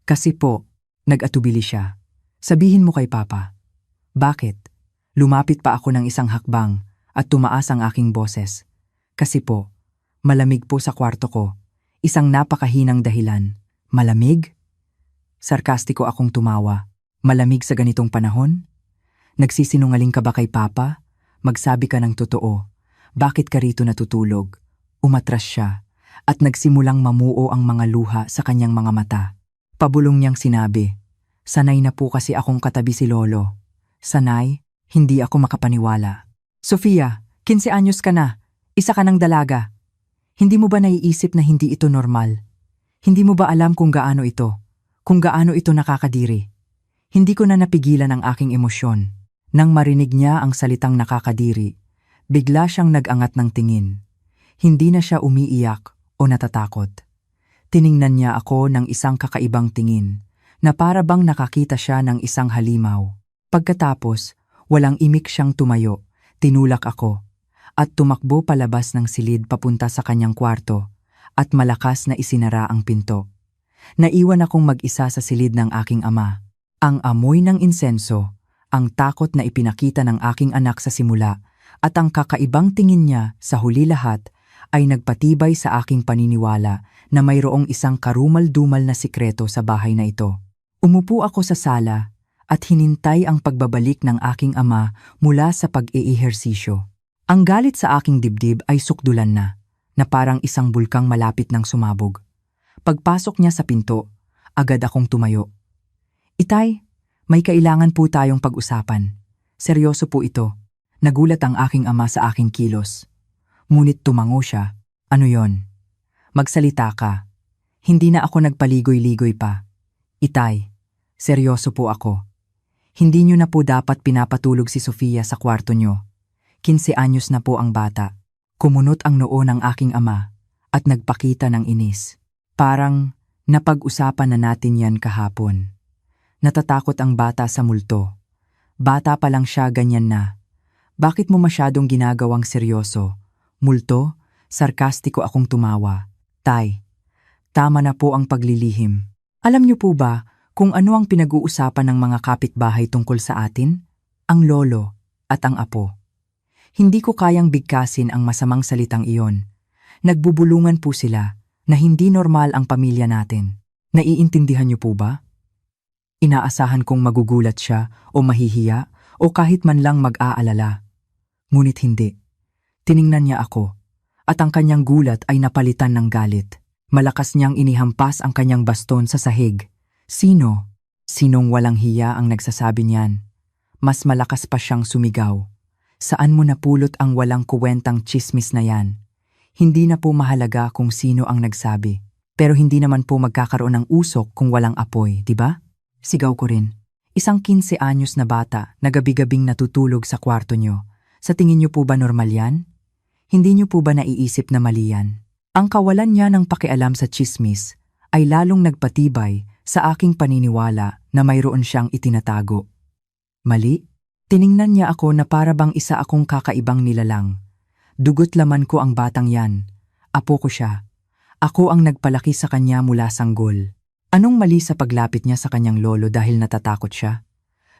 Kasi po, nag-atubili siya. Sabihin mo kay Papa. Bakit? Lumapit pa ako ng isang hakbang at tumaas ang aking boses. Kasi po, malamig po sa kwarto ko. Isang napakahinang dahilan. Malamig? Sarkastiko akong tumawa. Malamig sa ganitong panahon? Nagsisinungaling ka ba kay Papa? Magsabi ka ng totoo. Bakit ka rito natutulog? Umatras siya at nagsimulang mamuo ang mga luha sa kanyang mga mata. Pabulong niyang sinabi, sanay na po kasi akong katabi si Lolo. Sanay, hindi ako makapaniwala. Sofia, 15 anyos ka na. Isa ka ng dalaga. Hindi mo ba naiisip na hindi ito normal? Hindi mo ba alam kung gaano ito nakakadiri? Hindi ko na napigilan ang aking emosyon. Nang marinig niya ang salitang nakakadiri, bigla siyang nag-angat ng tingin. Hindi na siya umiiyak o natatakot. Tiningnan niya ako ng isang kakaibang tingin, na para bang nakakita siya ng isang halimaw. Pagkatapos, walang imik siyang tumayo, tinulak ako, at tumakbo palabas ng silid papunta sa kanyang kwarto, at malakas na isinara ang pinto. Naiwan akong mag-isa sa silid ng aking ama. Ang amoy ng insenso, ang takot na ipinakita ng aking anak sa simula, at ang kakaibang tingin niya sa huli lahat ay nagpatibay sa aking paniniwala na mayroong isang karumal-dumal na sikreto sa bahay na ito. Umupo ako sa sala at hinintay ang pagbabalik ng aking ama mula sa pag-iihersisyo. Ang galit sa aking dibdib ay sukdulan na parang isang bulkang malapit ng sumabog. Pagpasok niya sa pinto, agad akong tumayo. Itay, may kailangan po tayong pag-usapan. Seryoso po ito. Nagulat ang aking ama sa aking kilos. Ngunit tumango siya. Ano yon? Magsalita ka. Hindi na ako nagpaligoy-ligoy pa. Itay, seryoso po ako. Hindi niyo na po dapat pinapatulog si Sofia sa kwarto niyo. 15 anyos na po ang bata. Kumunot ang noo ng aking ama at nagpakita ng inis. Parang napag-usapan na natin yan kahapon. Natatakot ang bata sa multo. Bata pa lang siya, ganyan na. Bakit mo masyadong ginagawang seryoso? Multo? Sarkastiko akong tumawa. Tay, tama na po ang paglilihim. Alam niyo po ba kung ano ang pinag-uusapan ng mga kapitbahay tungkol sa atin? Ang lolo at ang apo. Hindi ko kayang bigkasin ang masamang salitang iyon. Nagbubulungan po sila na hindi normal ang pamilya natin. Naiintindihan niyo po ba? Inaasahan kong magugulat siya o mahihiya o kahit man lang mag-aalala. Ngunit hindi. Tiningnan niya ako at ang kanyang gulat ay napalitan ng galit. Malakas niyang inihampas ang kanyang baston sa sahig. Sino? Sinong walang hiya ang nagsasabi niyan? Mas malakas pa siyang sumigaw. Saan mo napulot ang walang kuwentang tsismis na yan? Hindi na po mahalaga kung sino ang nagsabi. Pero hindi naman po magkakaroon ng usok kung walang apoy, di ba? Sigaw ko rin. Isang 15 anyos na bata na gabi-gabing natutulog sa kwarto niyo. Sa tingin niyo po ba normal yan? Hindi niyo po ba naiisip na mali yan? Ang kawalan niya ng pakialam sa tsismis ay lalong nagpatibay sa aking paniniwala na mayroon siyang itinatago. Mali? Tiningnan niya ako na para bang isa akong kakaibang nilalang. Dugot laman ko ang batang yan. Apo ko siya. Ako ang nagpalaki sa kanya mula sanggol. Anong mali sa paglapit niya sa kanyang lolo dahil natatakot siya?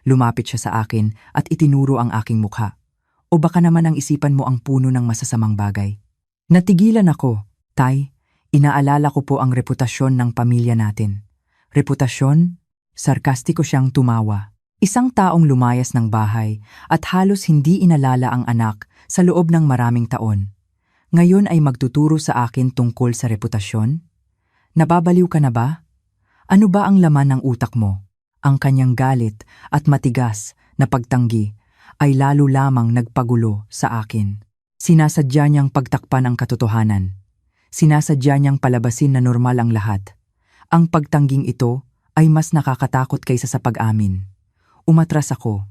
Lumapit siya sa akin at itinuro ang aking mukha. O baka naman ang isipan mo ang puno ng masasamang bagay. Natigilan ako. Tay, inaalala ko po ang reputasyon ng pamilya natin. Reputasyon? Sarkastiko siyang tumawa. Isang taong lumayas ng bahay at halos hindi inalala ang anak sa loob ng maraming taon. Ngayon ay magtuturo sa akin tungkol sa reputasyon? Nababaliw ka na ba? Ano ba ang laman ng utak mo? Ang kanyang galit at matigas na pagtanggi ay lalo lamang nagpagulo sa akin. Sinasadya niyang pagtakpan ang katotohanan. Sinasadya niyang palabasin na normal ang lahat. Ang pagtangging ito ay mas nakakatakot kaysa sa pag-amin. Umatras ako,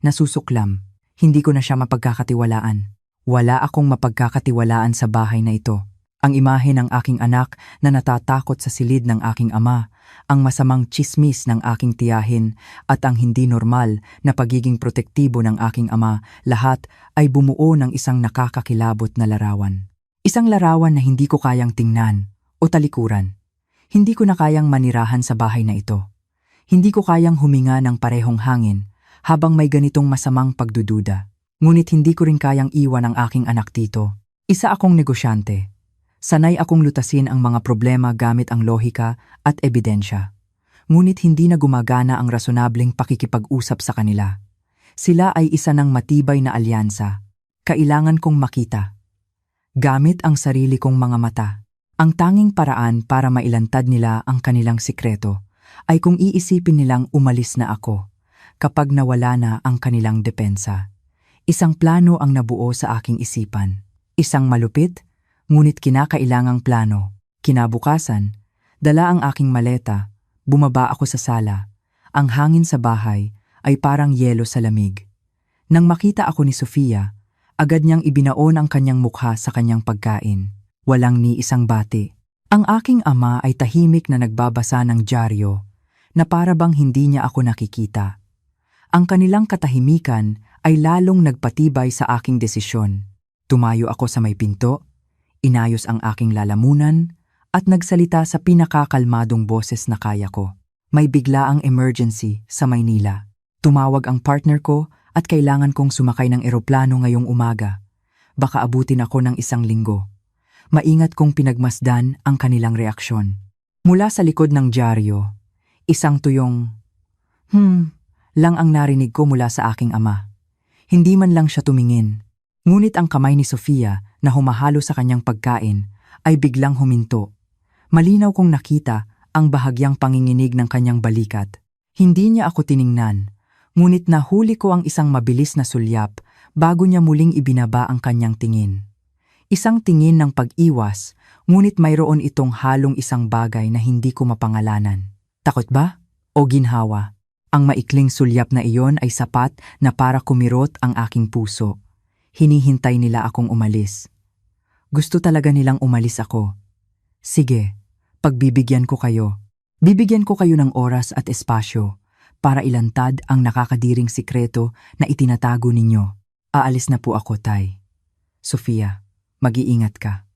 nasusuklam, hindi ko na siya mapagkakatiwalaan. Wala akong mapagkakatiwalaan sa bahay na ito. Ang imahe ng aking anak na natatakot sa silid ng aking ama, ang masamang tsismis ng aking tiyahin at ang hindi normal na pagiging protektibo ng aking ama, lahat ay bumuo ng isang nakakakilabot na larawan. Isang larawan na hindi ko kayang tingnan o talikuran. Hindi ko na kayang manirahan sa bahay na ito. Hindi ko kayang huminga ng parehong hangin habang may ganitong masamang pagdududa. Ngunit hindi ko rin kayang iwan ang aking anak dito. Isa akong negosyante. Sanay akong lutasin ang mga problema gamit ang lohika at ebidensya. Ngunit hindi na gumagana ang rasonableng pakikipag-usap sa kanila. Sila ay isa ng matibay na alyansa. Kailangan kong makita. Gamit ang sarili kong mga mata. Ang tanging paraan para mailantad nila ang kanilang sikreto ay kung iisipin nilang umalis na ako kapag nawala na ang kanilang depensa. Isang plano ang nabuo sa aking isipan. Isang malupit, ngunit kinakailangang plano. Kinabukasan, dala ang aking maleta, bumaba ako sa sala. Ang hangin sa bahay ay parang yelo sa lamig. Nang makita ako ni Sofia, agad niyang ibinaon ang kanyang mukha sa kanyang pagkain. Walang ni isang bati. Ang aking ama ay tahimik na nagbabasa ng dyaryo na para bang hindi niya ako nakikita. Ang kanilang katahimikan ay lalong nagpatibay sa aking desisyon. Tumayo ako sa may pinto, inayos ang aking lalamunan, at nagsalita sa pinakakalmadong boses na kaya ko. May biglaang emergency sa Maynila. Tumawag ang partner ko at kailangan kong sumakay ng eroplano ngayong umaga. Baka abutin ako ng 1 linggo. Maingat kong pinagmasdan ang kanilang reaksyon. Mula sa likod ng dyaryo, isang tuyong, lang ang narinig ko mula sa aking ama. Hindi man lang siya tumingin. Ngunit ang kamay ni Sofia na humahalo sa kanyang pagkain ay biglang huminto. Malinaw kong nakita ang bahagyang panginginig ng kanyang balikat. Hindi niya ako tiningnan, ngunit nahuli ko ang isang mabilis na sulyap bago niya muling ibinaba ang kanyang tingin. Isang tingin ng pag-iwas, ngunit mayroon itong halong isang bagay na hindi ko mapangalanan. Takot ba? O ginhawa? Ang maikling sulyap na iyon ay sapat na para kumirot ang aking puso. Hinihintay nila akong umalis. Gusto talaga nilang umalis ako. Sige, pagbibigyan ko kayo. Bibigyan ko kayo ng oras at espasyo para ilantad ang nakakadiring sikreto na itinatago ninyo. Aalis na po ako, Tay. Sofia, mag-iingat ka.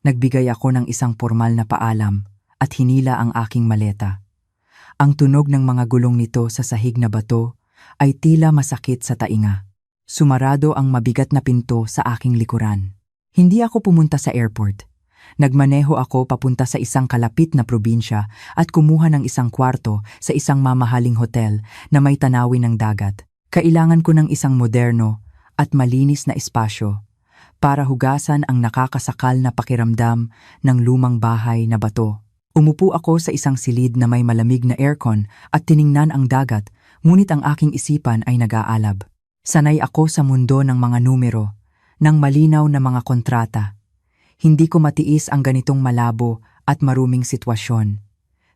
Nagbigay ako ng isang formal na paalam at hinila ang aking maleta. Ang tunog ng mga gulong nito sa sahig na bato ay tila masakit sa tainga. Sumarado ang mabigat na pinto sa aking likuran. Hindi ako pumunta sa airport. Nagmaneho ako papunta sa isang kalapit na probinsya at kumuha ng isang kwarto sa isang mamahaling hotel na may tanawin ng dagat. Kailangan ko ng isang moderno at malinis na espasyo para hugasan ang nakakasakal na pakiramdam ng lumang bahay na bato. Umupo ako sa isang silid na may malamig na aircon at tiningnan ang dagat, ngunit ang aking isipan ay nag-aalab. Sanay ako sa mundo ng mga numero, ng malinaw na mga kontrata. Hindi ko matiis ang ganitong malabo at maruming sitwasyon.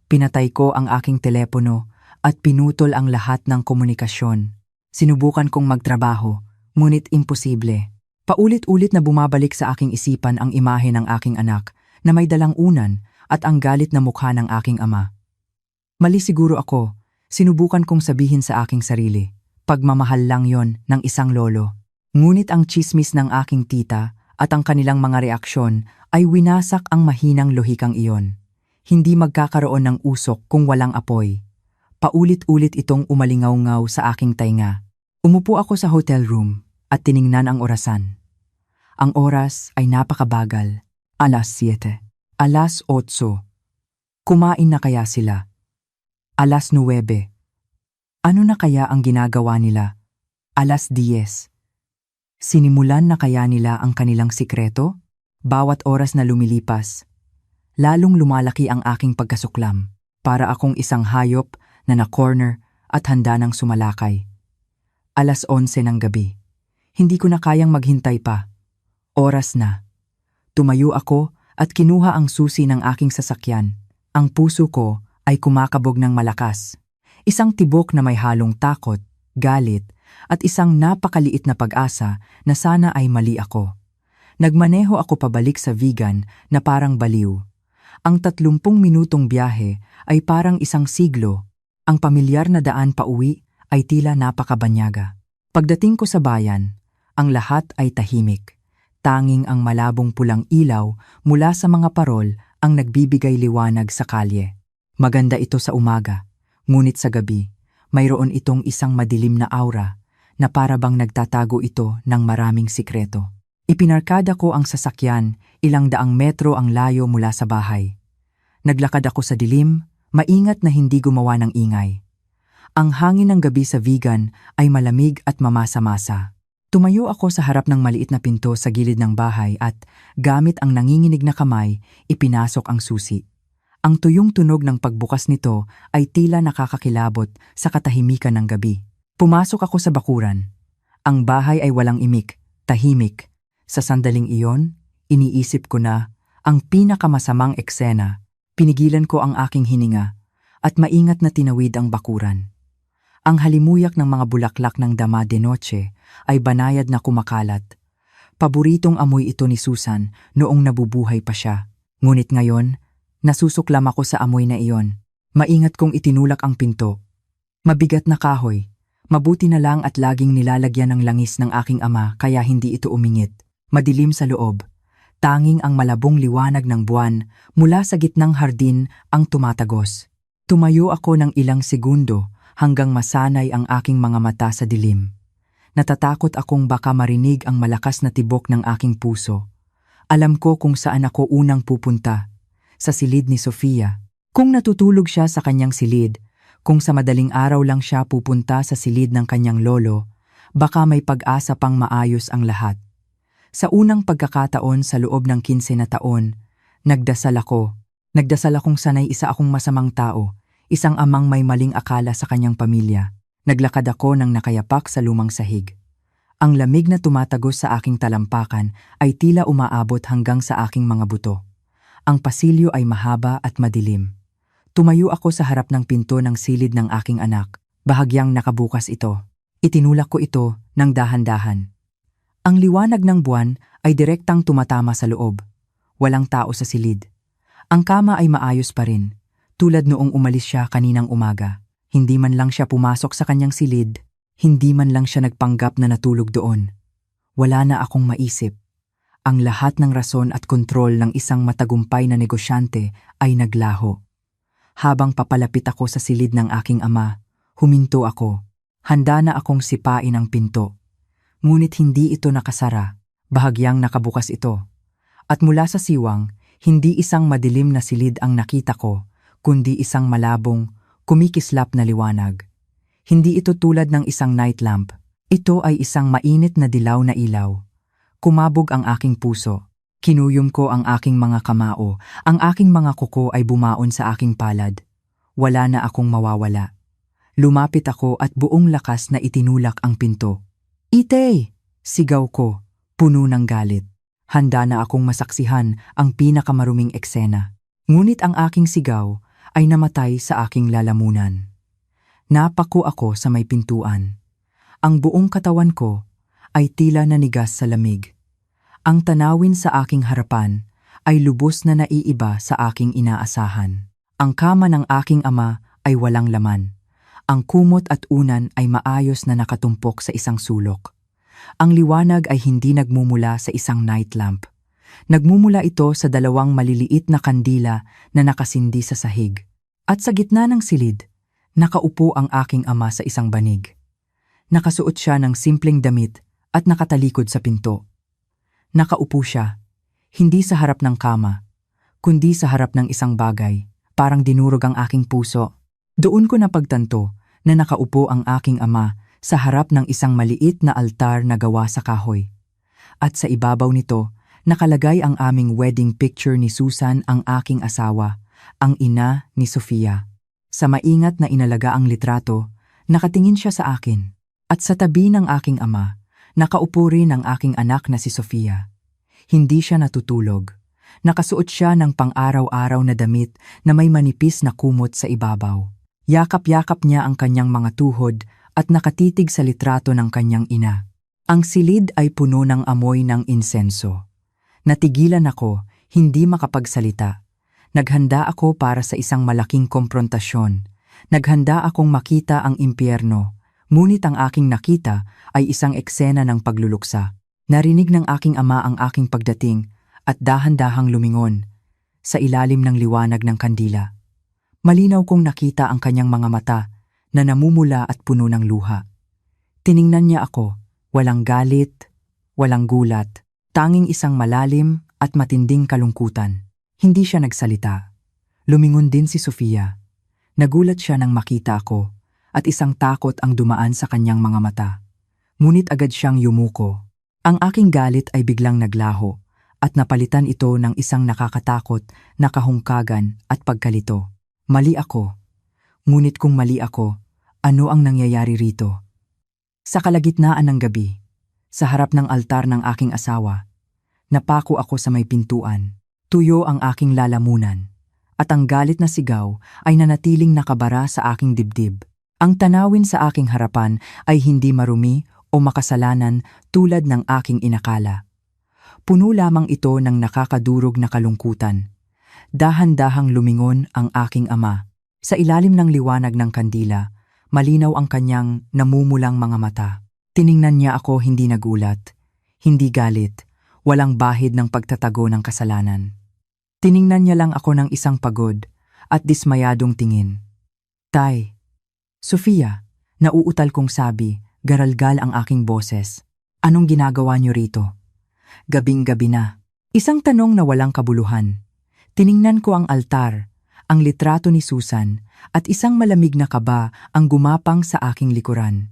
Pinatay ko ang aking telepono at pinutol ang lahat ng komunikasyon. Sinubukan kong magtrabaho, ngunit imposible. Paulit-ulit na bumabalik sa aking isipan ang imahe ng aking anak na may dalang unan at ang galit na mukha ng aking ama. Mali siguro ako, sinubukan kong sabihin sa aking sarili. Pagmamahal lang yon ng isang lolo. Ngunit ang tsismis ng aking tita at ang kanilang mga reaksyon ay winasak ang mahinang lohikang iyon. Hindi magkakaroon ng usok kung walang apoy. Paulit-ulit itong umalingaw-ngaw sa aking tainga. Umupo ako sa hotel room at tiningnan ang orasan. Ang oras ay napakabagal. 7:00. 8:00. Kumain na kaya sila? 9:00. Ano na kaya ang ginagawa nila? 10:00. Sinimulan na kaya nila ang kanilang sikreto? Bawat oras na lumilipas, lalong lumalaki ang aking pagkasuklam. Para akong isang hayop na na-corner at handa ng sumalakay. 11:00 ng gabi. Hindi ko na kayang maghintay pa. Oras na. Tumayo ako at kinuha ang susi ng aking sasakyan. Ang puso ko ay kumakabog ng malakas. Isang tibok na may halong takot, galit, at isang napakaliit na pag-asa na sana ay mali ako. Nagmaneho ako pabalik sa Vigan na parang baliw. Ang 30 minutong biyahe ay parang isang siglo. Ang pamilyar na daan pauwi ay tila napakabanyaga. Pagdating ko sa bayan, ang lahat ay tahimik. Tanging ang malabong pulang ilaw mula sa mga parol ang nagbibigay liwanag sa kalye. Maganda ito sa umaga, ngunit sa gabi, mayroon itong isang madilim na aura na para bang nagtatago ito ng maraming sikreto. Ipinarkada ko ang sasakyan, ilang daang metro ang layo mula sa bahay. Naglakad ako sa dilim, maingat na hindi gumawa ng ingay. Ang hangin ng gabi sa Vigan ay malamig at mamasa-masa. Tumayo ako sa harap ng maliit na pinto sa gilid ng bahay at, gamit ang nanginginig na kamay, ipinasok ang susi. Ang tuyong tunog ng pagbukas nito ay tila nakakakilabot sa katahimikan ng gabi. Pumasok ako sa bakuran. Ang bahay ay walang imik, tahimik. Sa sandaling iyon, iniisip ko na ang pinakamasamang eksena. Pinigilan ko ang aking hininga at maingat na tinawid ang bakuran. Ang halimuyak ng mga bulaklak ng dama de noche ay banayad na kumakalat. Paboritong amoy ito ni Susan noong nabubuhay pa siya. Ngunit ngayon, nasusuklam ako sa amoy na iyon. Maingat kong itinulak ang pinto. Mabigat na kahoy. Mabuti na lang at laging nilalagyan ng langis ng aking ama kaya hindi ito umingit. Madilim sa loob. Tanging ang malabong liwanag ng buwan mula sa gitnang hardin ang tumatagos. Tumayo ako ng ilang segundo hanggang masanay ang aking mga mata sa dilim. Natatakot akong baka marinig ang malakas na tibok ng aking puso. Alam ko kung saan ako unang pupunta. Sa silid ni Sofia. Kung natutulog siya sa kanyang silid, kung sa madaling araw lang siya pupunta sa silid ng kanyang lolo, baka may pag-asa pang maayos ang lahat. Sa unang pagkakataon sa loob ng 15 na taon, nagdasal ako. Nagdasal akong sanay isa akong masamang tao, isang amang may maling akala sa kanyang pamilya. Naglakad ako ng nakayapak sa lumang sahig. Ang lamig na tumatagos sa aking talampakan ay tila umaabot hanggang sa aking mga buto. Ang pasilyo ay mahaba at madilim. Tumayo ako sa harap ng pinto ng silid ng aking anak. Bahagyang nakabukas ito. Itinulak ko ito ng dahan-dahan. Ang liwanag ng buwan ay direktang tumatama sa loob. Walang tao sa silid. Ang kama ay maayos pa rin, tulad noong umalis siya kaninang umaga. Hindi man lang siya pumasok sa kanyang silid, hindi man lang siya nagpanggap na natulog doon. Wala na akong maisip. Ang lahat ng rason at kontrol ng isang matagumpay na negosyante ay naglaho. Habang papalapit ako sa silid ng aking ama, huminto ako. Handa na akong sipain ang pinto. Ngunit hindi ito nakasara, bahagyang nakabukas ito. At mula sa siwang, hindi isang madilim na silid ang nakita ko, kundi isang malabong, kumikislap na liwanag. Hindi ito tulad ng isang night lamp. Ito ay isang mainit na dilaw na ilaw. Kumabog ang aking puso. Kinuyom ko ang aking mga kamao, ang aking mga kuko ay bumaon sa aking palad. Wala na akong mawawala. Lumapit ako at buong lakas na itinulak ang pinto. "Itay!" sigaw ko, puno ng galit. Handa na akong masaksihan ang pinakamaruming eksena. Ngunit ang aking sigaw ay namatay sa aking lalamunan. Napako ako sa may pintuan. Ang buong katawan ko ay tila nanigas sa lamig. Ang tanawin sa aking harapan ay lubos na naiiba sa aking inaasahan. Ang kama ng aking ama ay walang laman. Ang kumot at unan ay maayos na nakatumpok sa isang sulok. Ang liwanag ay hindi nagmumula sa isang night lamp. Nagmumula ito sa 2 maliliit na kandila na nakasindi sa sahig. At sa gitna ng silid, nakaupo ang aking ama sa isang banig. Nakasuot siya ng simpleng damit at nakatalikod sa pinto. Nakaupo siya, hindi sa harap ng kama, kundi sa harap ng isang bagay, parang dinurog ang aking puso. Doon ko napagtanto na nakaupo ang aking ama sa harap ng isang maliit na altar na gawa sa kahoy. At sa ibabaw nito, nakalagay ang aming wedding picture ni Susan, ang aking asawa, ang ina ni Sofia. Sa maingat na inalaga ang litrato, nakatingin siya sa akin. At sa tabi ng aking ama, nakaupo rin ang aking anak na si Sofia. Hindi siya natutulog. Nakasuot siya ng pang-araw-araw na damit na may manipis na kumot sa ibabaw. Yakap-yakap niya ang kanyang mga tuhod at nakatitig sa litrato ng kanyang ina. Ang silid ay puno ng amoy ng insenso. Natigilan ako, hindi makapagsalita. Naghanda ako para sa isang malaking komprontasyon. Naghanda akong makita ang impyerno. Ngunit ang aking nakita ay isang eksena ng pagluluksa. Narinig ng aking ama ang aking pagdating at dahan-dahang lumingon sa ilalim ng liwanag ng kandila. Malinaw kong nakita ang kanyang mga mata na namumula at puno ng luha. Tiningnan niya ako, walang galit, walang gulat, tanging isang malalim at matinding kalungkutan. Hindi siya nagsalita. Lumingon din si Sofia. Nagulat siya nang makita ako at isang takot ang dumaan sa kanyang mga mata. Ngunit agad siyang yumuko. Ang aking galit ay biglang naglaho at napalitan ito ng isang nakakatakot na kahungkagan at pagkalito. Mali ako. Ngunit kung mali ako, ano ang nangyayari rito? Sa kalagitnaan ng gabi, sa harap ng altar ng aking asawa, napako ako sa may pintuan. Tuyo ang aking lalamunan, at ang galit na sigaw ay nanatiling nakabara sa aking dibdib. Ang tanawin sa aking harapan ay hindi marumi o makasalanan tulad ng aking inakala. Puno lamang ito ng nakakadurog na kalungkutan. Dahan-dahang lumingon ang aking ama. Sa ilalim ng liwanag ng kandila, malinaw ang kanyang namumulang mga mata. Tiningnan niya ako hindi nagulat, hindi galit, walang bahid ng pagtatago ng kasalanan. Tiningnan niya lang ako ng isang pagod at dismayadong tingin. Tay, Sofia, nauutal kong sabi, garalgal ang aking boses. Anong ginagawa niyo rito? Gabing-gabi na. Isang tanong na walang kabuluhan. Tiningnan ko ang altar, ang litrato ni Susan, at isang malamig na kaba ang gumapang sa aking likuran.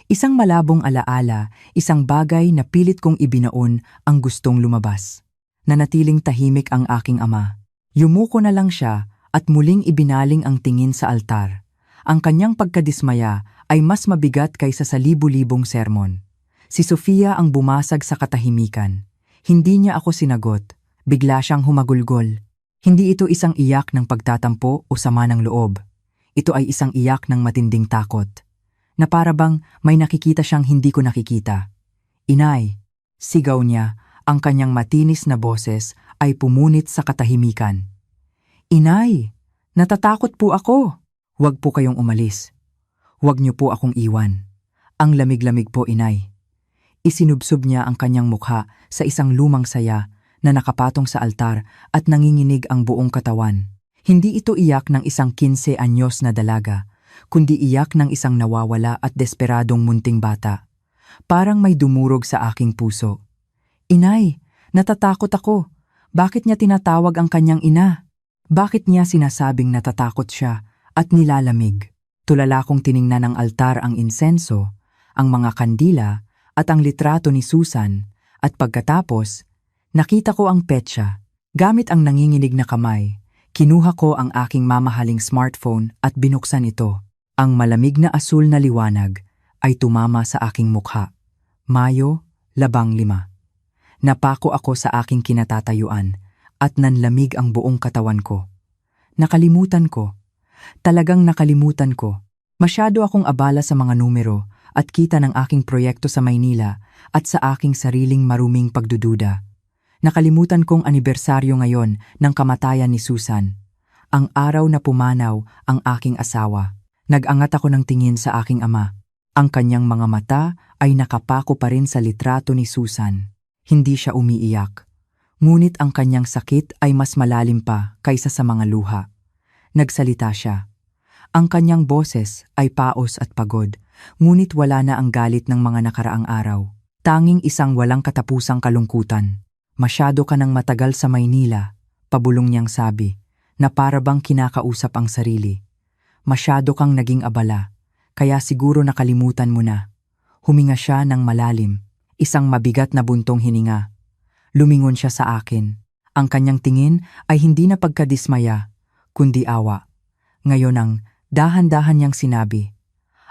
Isang malabong alaala, isang bagay na pilit kong ibinaon ang gustong lumabas. Nanatiling tahimik ang aking ama. Yumuko na lang siya at muling ibinaling ang tingin sa altar. Ang kanyang pagkadismaya ay mas mabigat kaysa sa libu-libong sermon. Si Sofia ang bumasag sa katahimikan. Hindi niya ako sinagot. Bigla siyang humagulgol. Hindi ito isang iyak ng pagtatampo o sama ng loob. Ito ay isang iyak ng matinding takot. Na para bang may nakikita siyang hindi ko nakikita. Inay, sigaw niya. Ang kanyang matinis na boses ay pumunit sa katahimikan. Inay, natatakot po ako. Huwag po kayong umalis. Huwag niyo po akong iwan. Ang lamig-lamig po, inay. Isinubsob niya ang kanyang mukha sa isang lumang saya na nakapatong sa altar at nanginginig ang buong katawan. Hindi ito iyak ng isang 15 anyos na dalaga, kundi iyak ng isang nawawala at desperadong munting bata. Parang may dumurog sa aking puso. Inay, natatakot ako. Bakit niya tinatawag ang kanyang ina? Bakit niya sinasabing natatakot siya at nilalamig? Tulala kong tiningnan ng altar ang insenso, ang mga kandila at ang litrato ni Susan at pagkatapos, nakita ko ang petsa. Gamit ang nanginginig na kamay, kinuha ko ang aking mamahaling smartphone at binuksan ito. Ang malamig na asul na liwanag ay tumama sa aking mukha. Mayo, 15. Napako ako sa aking kinatatayuan at nanlamig ang buong katawan ko. Nakalimutan ko. Talagang nakalimutan ko. Masyado akong abala sa mga numero at kita ng aking proyekto sa Maynila at sa aking sariling maruming pagdududa. Nakalimutan kong anibersaryo ngayon ng kamatayan ni Susan. Ang araw na pumanaw ang aking asawa. Nag-angat ako ng tingin sa aking ama. Ang kanyang mga mata ay nakapako pa rin sa litrato ni Susan. Hindi siya umiiyak. Ngunit ang kanyang sakit ay mas malalim pa kaysa sa mga luha. Nagsalita siya. Ang kanyang boses ay paos at pagod, ngunit wala na ang galit ng mga nakaraang araw. Tanging isang walang katapusang kalungkutan. Masyado ka nang matagal sa Maynila, pabulong niyang sabi, na para bang kinakausap ang sarili. Masyado kang naging abala, kaya siguro nakalimutan mo na. Huminga siya ng malalim. Isang mabigat na buntong hininga. Lumingon siya sa akin. Ang kanyang tingin ay hindi na pagkadismaya, kundi awa. Ngayon ang dahan-dahan niyang sinabi,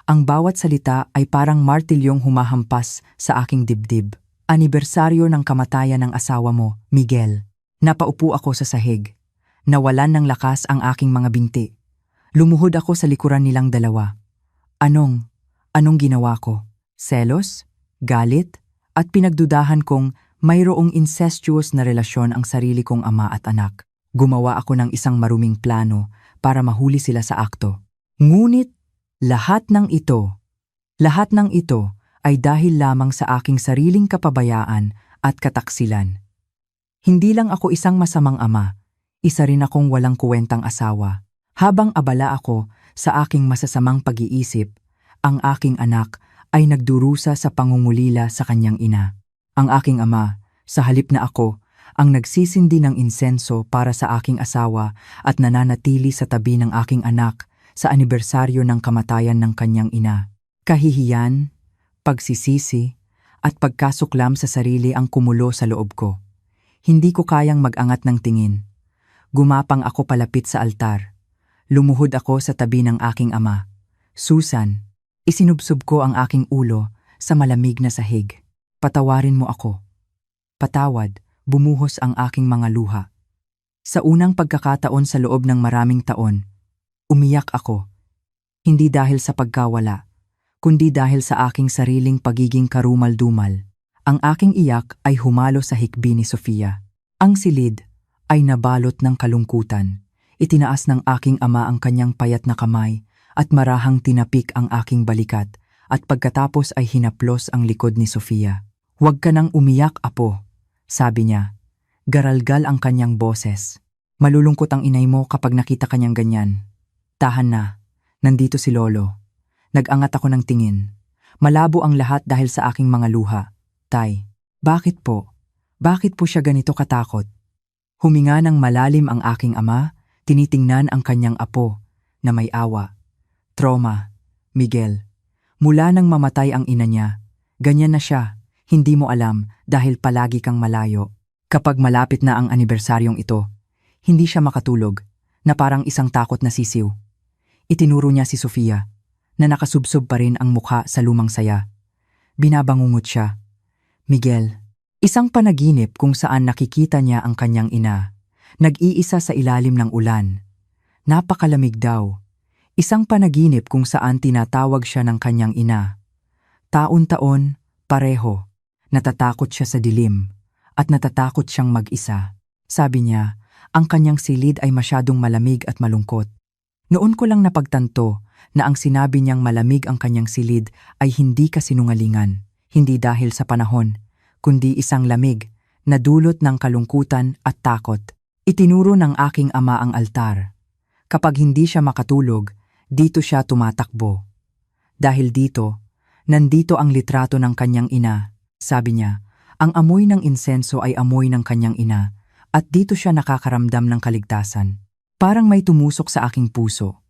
Ang bawat salita ay parang martilyong humahampas sa aking dibdib. Anibersaryo ng kamatayan ng asawa mo, Miguel. Napaupo ako sa sahig. Nawalan ng lakas ang aking mga binti. Lumuhod ako sa likuran nilang dalawa. Anong ginawa ko? Selos? Galit? At pinagdudahan kong mayroong incestuous na relasyon ang sarili kong ama at anak. Gumawa ako ng isang maruming plano para mahuli sila sa akto. Ngunit lahat ng ito ay dahil lamang sa aking sariling kapabayaan at kataksilan. Hindi lang ako isang masamang ama, isa rin akong walang kuwentang asawa. Habang abala ako sa aking masasamang pag-iisip, ang aking anak ay nagdurusa sa pangungulila sa kanyang ina. Ang aking ama, sa halip na ako, ang nagsisindi ng insenso para sa aking asawa at nananatili sa tabi ng aking anak sa anibersaryo ng kamatayan ng kanyang ina. Kahihiyan, pagsisisi, at pagkasuklam sa sarili ang kumulo sa loob ko. Hindi ko kayang mag-angat ng tingin. Gumapang ako palapit sa altar. Lumuhod ako sa tabi ng aking ama. Susan, isinubsob ko ang aking ulo sa malamig na sahig. Patawarin mo ako. Patawad, bumuhos ang aking mga luha. Sa unang pagkakataon sa loob ng maraming taon, umiyak ako. Hindi dahil sa pagkawala, kundi dahil sa aking sariling pagiging karumal-dumal. Ang aking iyak ay humalo sa hikbi ni Sofia. Ang silid ay nabalot ng kalungkutan. Itinaas ng aking ama ang kanyang payat na kamay at marahang tinapik ang aking balikat at pagkatapos ay hinaplos ang likod ni Sofia. "Huwag ka nang umiyak, apo," sabi niya. Garalgal ang kanyang boses. "Malulungkot ang inay mo kapag nakita kanyang ganyan. Tahan na, nandito si Lolo." Nag-angat ako ng tingin. Malabo ang lahat dahil sa aking mga luha. "Tay, bakit po? Bakit po siya ganito katakot?" Huminga ng malalim ang aking ama, tinitingnan ang kanyang apo na may awa. "Trauma, Miguel. Mula nang mamatay ang ina niya, ganyan na siya, hindi mo alam dahil palagi kang malayo. Kapag malapit na ang anibersaryong ito, hindi siya makatulog, na parang isang takot na sisiw." Itinuro niya si Sofia, na nakasubsob pa rin ang mukha sa lumang saya. Binabangungot siya. "Miguel, isang panaginip kung saan nakikita niya ang kanyang ina. Nag-iisa sa ilalim ng ulan. Napakalamig daw. Isang panaginip kung saan tinatawag siya ng kanyang ina. Taon-taon, pareho. Natatakot siya sa dilim at natatakot siyang mag-isa. Sabi niya, ang kanyang silid ay masyadong malamig at malungkot. Noon ko lang napagtanto na ang sinabi niyang malamig ang kanyang silid ay hindi kasinungalingan, hindi dahil sa panahon, kundi isang lamig na dulot ng kalungkutan at takot. Itinuro ng aking ama ang altar. Kapag hindi siya makatulog, dito siya tumatakbo. Dahil dito, nandito ang litrato ng kanyang ina. Sabi niya, ang amoy ng insenso ay amoy ng kanyang ina at dito siya nakakaramdam ng kaligtasan. Parang may tumusok sa aking puso.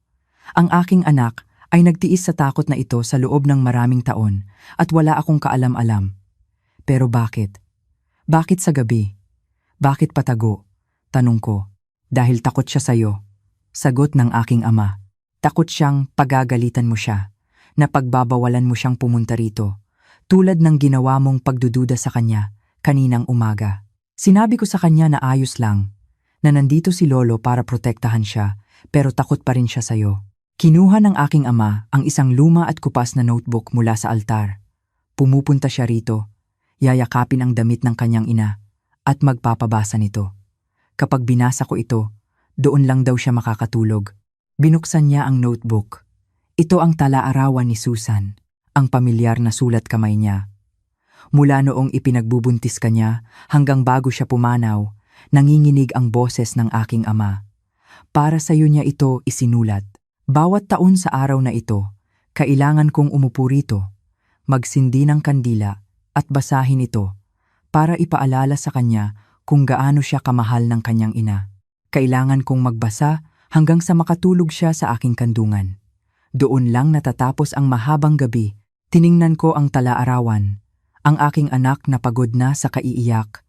Ang aking anak ay nagtiis sa takot na ito sa loob ng maraming taon at wala akong kaalam-alam. Pero bakit? Bakit sa gabi? Bakit patago? Tanong ko. Dahil takot siya sa'yo. Sagot ng aking ama. Takot siyang pagagalitan mo siya, na pagbabawalan mo siyang pumunta rito, tulad ng ginawa mong pagdududa sa kanya kaninang umaga. Sinabi ko sa kanya na ayos lang, na nandito si Lolo para protektahan siya, pero takot pa rin siya sa'yo. Kinuha ng aking ama ang isang luma at kupas na notebook mula sa altar. Pumupunta siya rito, yayakapin ang damit ng kanyang ina, at magpapabasa nito. Kapag binasa ko ito, doon lang daw siya makakatulog. Binuksan niya ang notebook. Ito ang tala-arawan ni Susan, ang pamilyar na sulat kamay niya. Mula noong ipinagbubuntis ka niya hanggang bago siya pumanaw, nanginginig ang boses ng aking ama. Para sa iyo niya ito isinulat. Bawat taon sa araw na ito, kailangan kong umupo rito, magsindi ng kandila at basahin ito para ipaalala sa kanya kung gaano siya kamahal ng kanyang ina. Kailangan kong magbasa hanggang sa makatulog siya sa aking kandungan. Doon lang natatapos ang mahabang gabi. Tiningnan ko ang tala-arawan, ang aking anak na pagod na sa kaiiyak,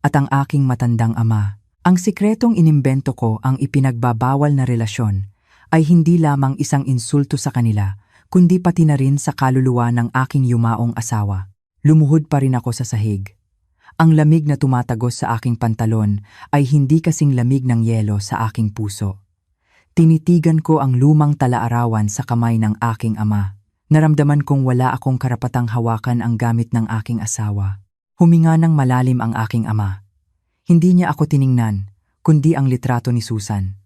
at ang aking matandang ama. Ang sikretong inimbento ko ang ipinagbabawal na relasyon ay hindi lamang isang insulto sa kanila, kundi pati na rin sa kaluluwa ng aking yumaong asawa. Lumuhod pa rin ako sa sahig. Ang lamig na tumatagos sa aking pantalon ay hindi kasing lamig ng yelo sa aking puso. Tinitigan ko ang lumang talaarawan sa kamay ng aking ama. Naramdaman kong wala akong karapatang hawakan ang gamit ng aking asawa. Huminga ng malalim ang aking ama. Hindi niya ako tiningnan, kundi ang litrato ni Susan.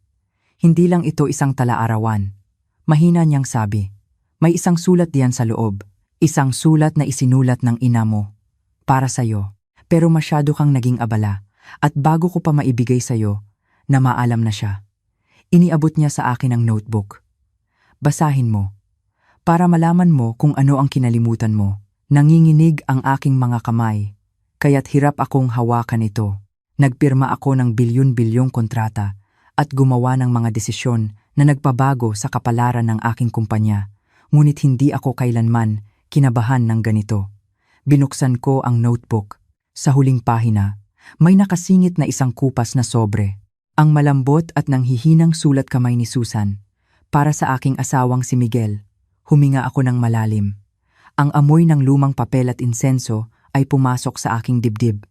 Hindi lang ito isang talaarawan. Mahina niyang sabi, may isang sulat diyan sa loob. Isang sulat na isinulat ng ina mo. Para sa'yo. Pero masyado kang naging abala. At bago ko pa maibigay sa'yo, na maalam na siya. Iniabot niya sa akin ang notebook. Basahin mo. Para malaman mo kung ano ang kinalimutan mo. Nanginginig ang aking mga kamay. Kaya't hirap akong hawakan ito. Nagpirma ako ng bilyon-bilyong kontrata at gumawa ng mga desisyon na nagpabago sa kapalaran ng aking kumpanya. Ngunit hindi ako kailanman kinabahan ng ganito. Binuksan ko ang notebook. Sa huling pahina, may nakasingit na isang kupas na sobre. Ang malambot at nanghihinang sulat kamay ni Susan. Para sa aking asawang si Miguel. Huminga ako ng malalim. Ang amoy ng lumang papel at insenso ay pumasok sa aking dibdib.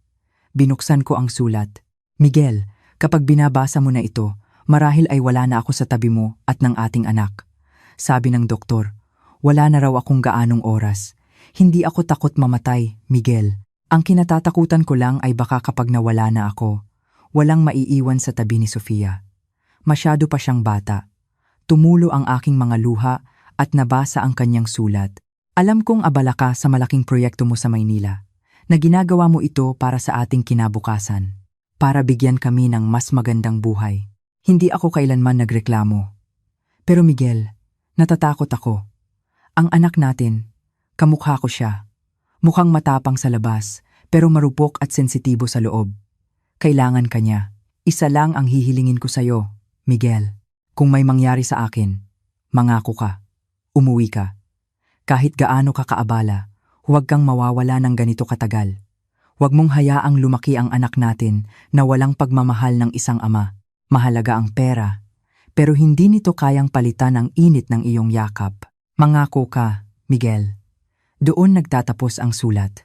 Binuksan ko ang sulat. Miguel, kapag binabasa mo na ito, marahil ay wala na ako sa tabi mo at ng ating anak. Sabi ng doktor, wala na raw akong gaanong oras. Hindi ako takot mamatay, Miguel. Ang kinatatakutan ko lang ay baka kapag nawala na ako, walang maiiwan sa tabi ni Sofia. Masyado pa siyang bata. Tumulo ang aking mga luha at nabasa ang kanyang sulat. Alam kong abala ka sa malaking proyekto mo sa Maynila, na ginagawa mo ito para sa ating kinabukasan, para bigyan kami ng mas magandang buhay. Hindi ako kailanman nagreklamo. Pero Miguel, natatakot ako. Ang anak natin, kamukha ko siya. Mukhang matapang sa labas, pero marupok at sensitibo sa loob. Kailangan ka niya. Isa lang ang hihilingin ko sa'yo, Miguel. Kung may mangyari sa akin, mangako ka. Umuwi ka. Kahit gaano ka kaabala, huwag kang mawawala ng ganito katagal. Huwag mong hayaang lumaki ang anak natin na walang pagmamahal ng isang ama. Mahalaga ang pera, pero hindi nito kayang palitan ang init ng iyong yakap. Mangako ka, Miguel. Doon nagtatapos ang sulat.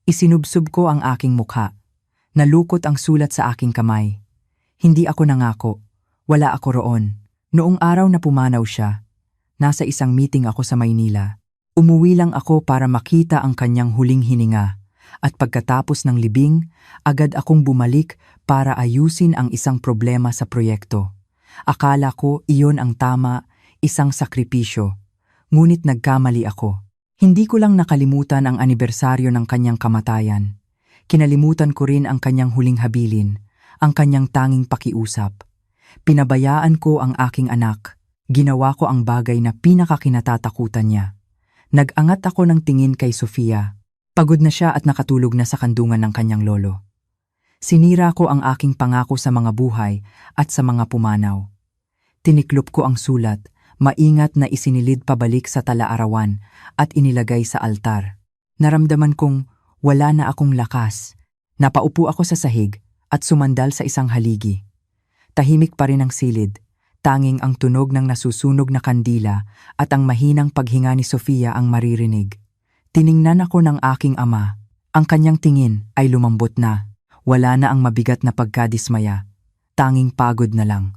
Isinubsob ko ang aking mukha. Nalukot ang sulat sa aking kamay. Hindi ako nangako. Wala ako roon. Noong araw na pumanaw siya, nasa isang meeting ako sa Maynila. Umuwi lang ako para makita ang kanyang huling hininga. At pagkatapos ng libing, agad akong bumalik para ayusin ang isang problema sa proyekto. Akala ko iyon ang tama, isang sakripisyo. Ngunit nagkamali ako. Hindi ko lang nakalimutan ang anibersaryo ng kanyang kamatayan. Kinalimutan ko rin ang kanyang huling habilin, ang kanyang tanging pakiusap. Pinabayaan ko ang aking anak. Ginawa ko ang bagay na pinakakinatatakutan niya. Nag-angat ako ng tingin kay Sofia. Pagod na siya at nakatulog na sa kandungan ng kanyang lolo. Sinira ko ang aking pangako sa mga buhay at sa mga pumanaw. Tiniklop ko ang sulat, maingat na isinilid pabalik sa talaarawan at inilagay sa altar. Naramdaman kong wala na akong lakas. Napaupo ako sa sahig at sumandal sa isang haligi. Tahimik pa rin ang silid, tanging ang tunog ng nasusunog na kandila at ang mahinang paghinga ni Sofia ang maririnig. Tiningnan ako ng aking ama. Ang kanyang tingin ay lumambot na. Wala na ang mabigat na pagkadismaya. Tanging pagod na lang.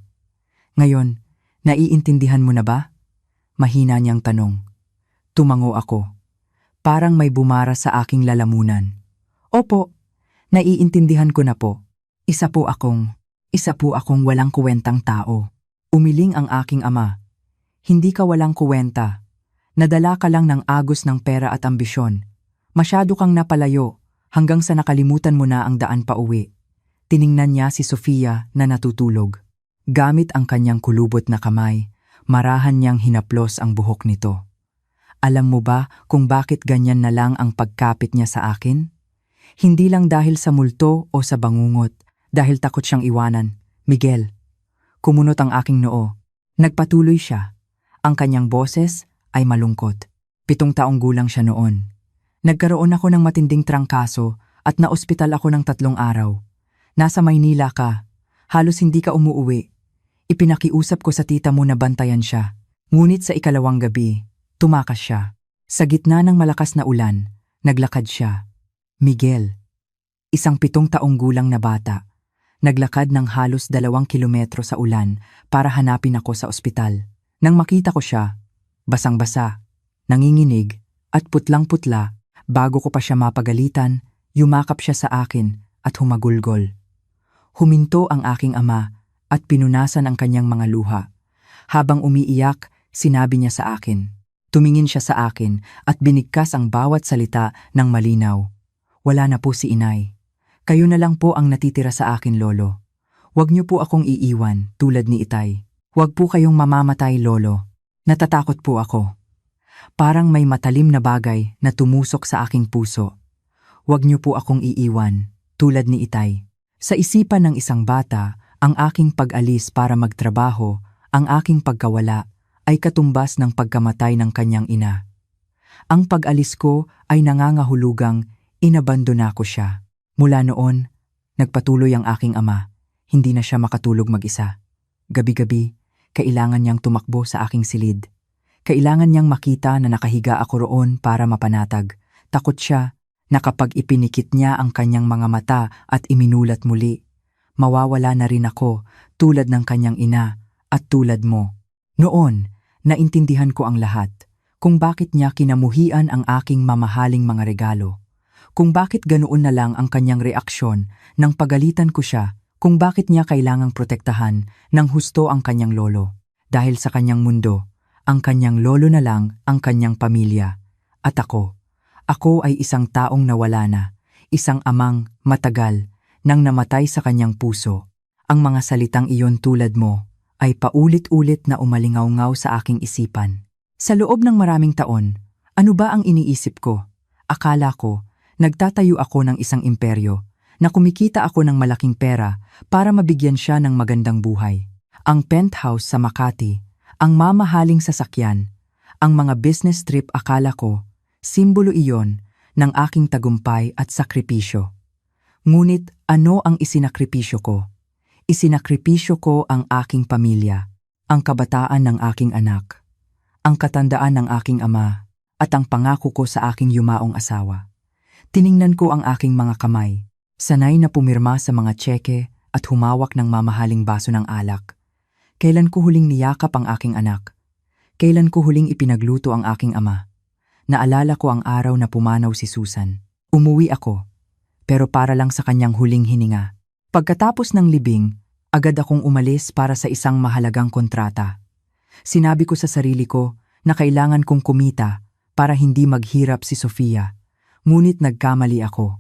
Ngayon, naiintindihan mo na ba? Mahina niyang tanong. Tumango ako. Parang may bumara sa aking lalamunan. Opo, naiintindihan ko na po. Isa po akong walang kuwentang tao. Umiling ang aking ama. Hindi ka walang kuwenta. Nadala ka lang ng agos ng pera at ambisyon. Masyado kang napalayo hanggang sa nakalimutan mo na ang daan pa uwi. Tiningnan niya si Sofia na natutulog. Gamit ang kanyang kulubot na kamay, marahan niyang hinaplos ang buhok nito. Alam mo ba kung bakit ganyan na lang ang pagkapit niya sa akin? Hindi lang dahil sa multo o sa bangungot, dahil takot siyang iwanan. Miguel, kumunot ang aking noo. Nagpatuloy siya. Ang kanyang boses ay malungkot. 7 taong gulang siya noon. Nagkaroon ako ng matinding trangkaso at naospital ako ng 3 araw. Nasa Maynila ka. Halos hindi ka umuuwi. Ipinakiusap ko sa tita mo na bantayan siya. Ngunit sa ikalawang gabi, Tumakas siya. Sa gitna ng malakas na ulan, naglakad siya. Miguel, isang 7 taong gulang na bata, naglakad ng halos 2 kilometro sa ulan para hanapin ako sa ospital. Nang makita ko siya, basang-basa, nanginginig at putlang-putla, bago ko pa siya mapagalitan, yumakap siya sa akin at humagulgol. Huminto ang aking ama at pinunasan ang kanyang mga luha. Habang umiiyak, sinabi niya sa akin. Tumingin siya sa akin at binigkas ang bawat salita ng malinaw. Wala na po si inay. Kayo na lang po ang natitira sa akin, lolo. Huwag niyo po akong iiwan tulad ni itay. Huwag po kayong mamamatay, lolo. Natatakot po ako. Parang may matalim na bagay na tumusok sa aking puso. Huwag niyo po akong iiwan tulad ni itay. Sa isipan ng isang bata, ang aking pag-alis para magtrabaho, ang aking pagkawala, ay katumbas ng pagkamatay ng kanyang ina. Ang pag-alis ko ay nangangahulugang inabandona ko siya. Mula noon, nagpatuloy ang aking ama. Hindi na siya makatulog mag-isa. Gabi-gabi, kailangan niyang tumakbo sa aking silid. Kailangan niyang makita na nakahiga ako roon para mapanatag. Takot siya na kapag ipinikit niya ang kanyang mga mata at iminulat muli, mawawala na rin ako tulad ng kanyang ina at tulad mo. Noon, naintindihan ko ang lahat, kung bakit niya kinamuhian ang aking mamahaling mga regalo, kung bakit ganoon na lang ang kanyang reaksyon nang pagalitan ko siya, kung bakit niya kailangang protektahan ng husto ang kanyang lolo. Dahil sa kanyang mundo, ang kanyang lolo na lang ang kanyang pamilya. At ako ay isang taong nawala na, isang amang matagal nang namatay sa kanyang puso. Ang mga salitang iyon tulad mo ay paulit-ulit na umalingaw-ngaw sa aking isipan. Sa loob ng maraming taon, ano ba ang iniisip ko? Akala ko, nagtatayo ako ng isang imperyo, na kumikita ako ng malaking pera para mabigyan siya ng magandang buhay. Ang penthouse sa Makati, ang mamahaling sasakyan, ang mga business trip, akala ko, simbolo iyon ng aking tagumpay at sakripisyo. Ngunit ano ang isinakripisyo ko? Isinakripisyo ko ang aking pamilya, ang kabataan ng aking anak, ang katandaan ng aking ama, at ang pangako ko sa aking yumaong asawa. Tiningnan ko ang aking mga kamay, sanay na pumirma sa mga tseke at humawak ng mamahaling baso ng alak. Kailan ko huling niyakap ang aking anak? Kailan ko huling ipinagluto ang aking ama? Naalala ko ang araw na pumanaw si Susan. Umuwi ako, pero para lang sa kanyang huling hininga. Pagkatapos ng libing, agad akong umalis para sa isang mahalagang kontrata. Sinabi ko sa sarili ko na kailangan kong kumita para hindi maghirap si Sofia. Ngunit nagkamali ako.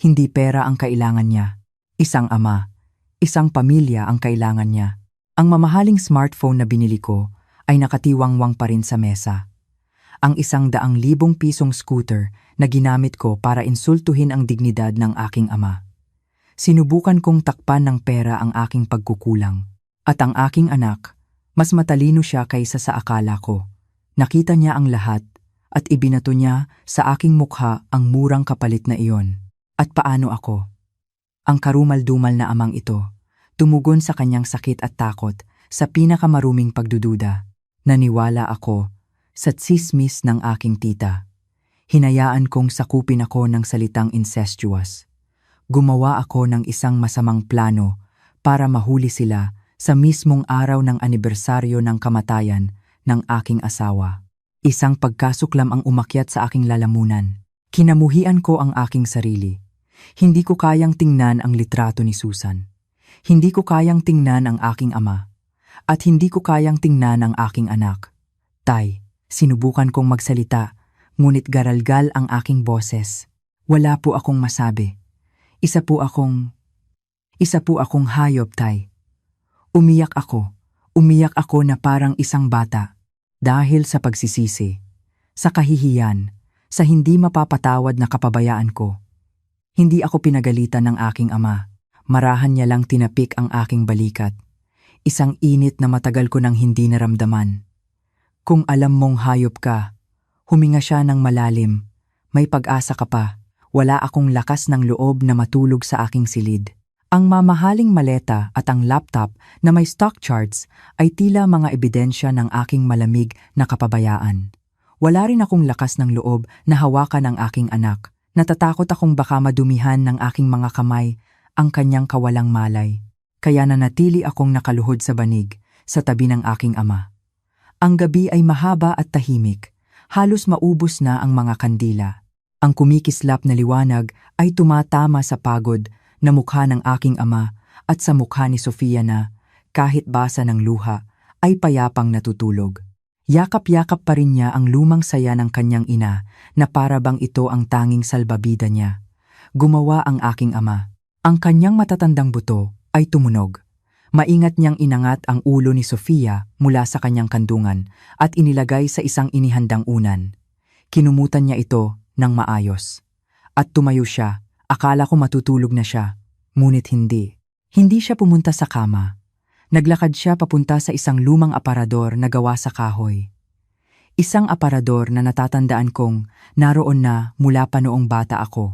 Hindi pera ang kailangan niya. Isang ama, isang pamilya ang kailangan niya. Ang mamahaling smartphone na binili ko ay nakatiwangwang pa rin sa mesa. Ang 100,000 pisong scooter na ginamit ko para insultuhin ang dignidad ng aking ama. Sinubukan kong takpan ng pera ang aking pagkukulang. At ang aking anak, mas matalino siya kaysa sa akala ko. Nakita niya ang lahat at ibinato niya sa aking mukha ang murang kapalit na iyon. At paano ako? Ang karumal-dumal na amang ito, tumugon sa kanyang sakit at takot sa pinakamaruming pagdududa. Naniwala ako sa tsismis ng aking tita. Hinayaan kong sakupin ako ng salitang incestuous. Gumawa ako ng isang masamang plano para mahuli sila sa mismong araw ng anibersaryo ng kamatayan ng aking asawa. Isang pagkasuklam ang umakyat sa aking lalamunan. Kinamuhian ko ang aking sarili. Hindi ko kayang tingnan ang litrato ni Susan. Hindi ko kayang tingnan ang aking ama. At hindi ko kayang tingnan ang aking anak. Tay, sinubukan kong magsalita, ngunit garalgal ang aking boses. Wala po akong masabi. Isa po akong hayop, tay. Umiyak ako na parang isang bata. Dahil sa pagsisisi, sa kahihiyan, sa hindi mapapatawad na kapabayaan ko. Hindi ako pinagalitan ng aking ama. Marahan niya lang tinapik ang aking balikat. Isang init na matagal ko nang hindi naramdaman. Kung alam mong hayop ka, huminga siya ng malalim. May pag-asa ka pa. Wala akong lakas ng loob na matulog sa aking silid. Ang mamahaling maleta at ang laptop na may stock charts ay tila mga ebidensya ng aking malamig na kapabayaan. Wala rin akong lakas ng loob na hawakan ang aking anak. Natatakot akong baka madumihan ng aking mga kamay ang kanyang kawalang malay. Kaya nanatili akong nakaluhod sa banig sa tabi ng aking ama. Ang gabi ay mahaba at tahimik. Halos maubos na ang mga kandila. Ang kumikislap na liwanag ay tumatama sa pagod na mukha ng aking ama at sa mukha ni Sofia na, kahit basa ng luha, ay payapang natutulog. Yakap-yakap pa rin niya ang lumang saya ng kanyang ina na para bang ito ang tanging salbabida niya. Gumawa ang aking ama. Ang kanyang matatandang buto ay tumunog. Maingat niyang inangat ang ulo ni Sofia mula sa kanyang kandungan at inilagay sa isang inihandang unan. Kinumutan niya ito ng maayos. At tumayo siya. Akala ko matutulog na siya. Ngunit hindi. Hindi siya pumunta sa kama. Naglakad siya papunta sa isang lumang aparador na gawa sa kahoy. Isang aparador na natatandaan kong naroon na mula pa noong bata ako.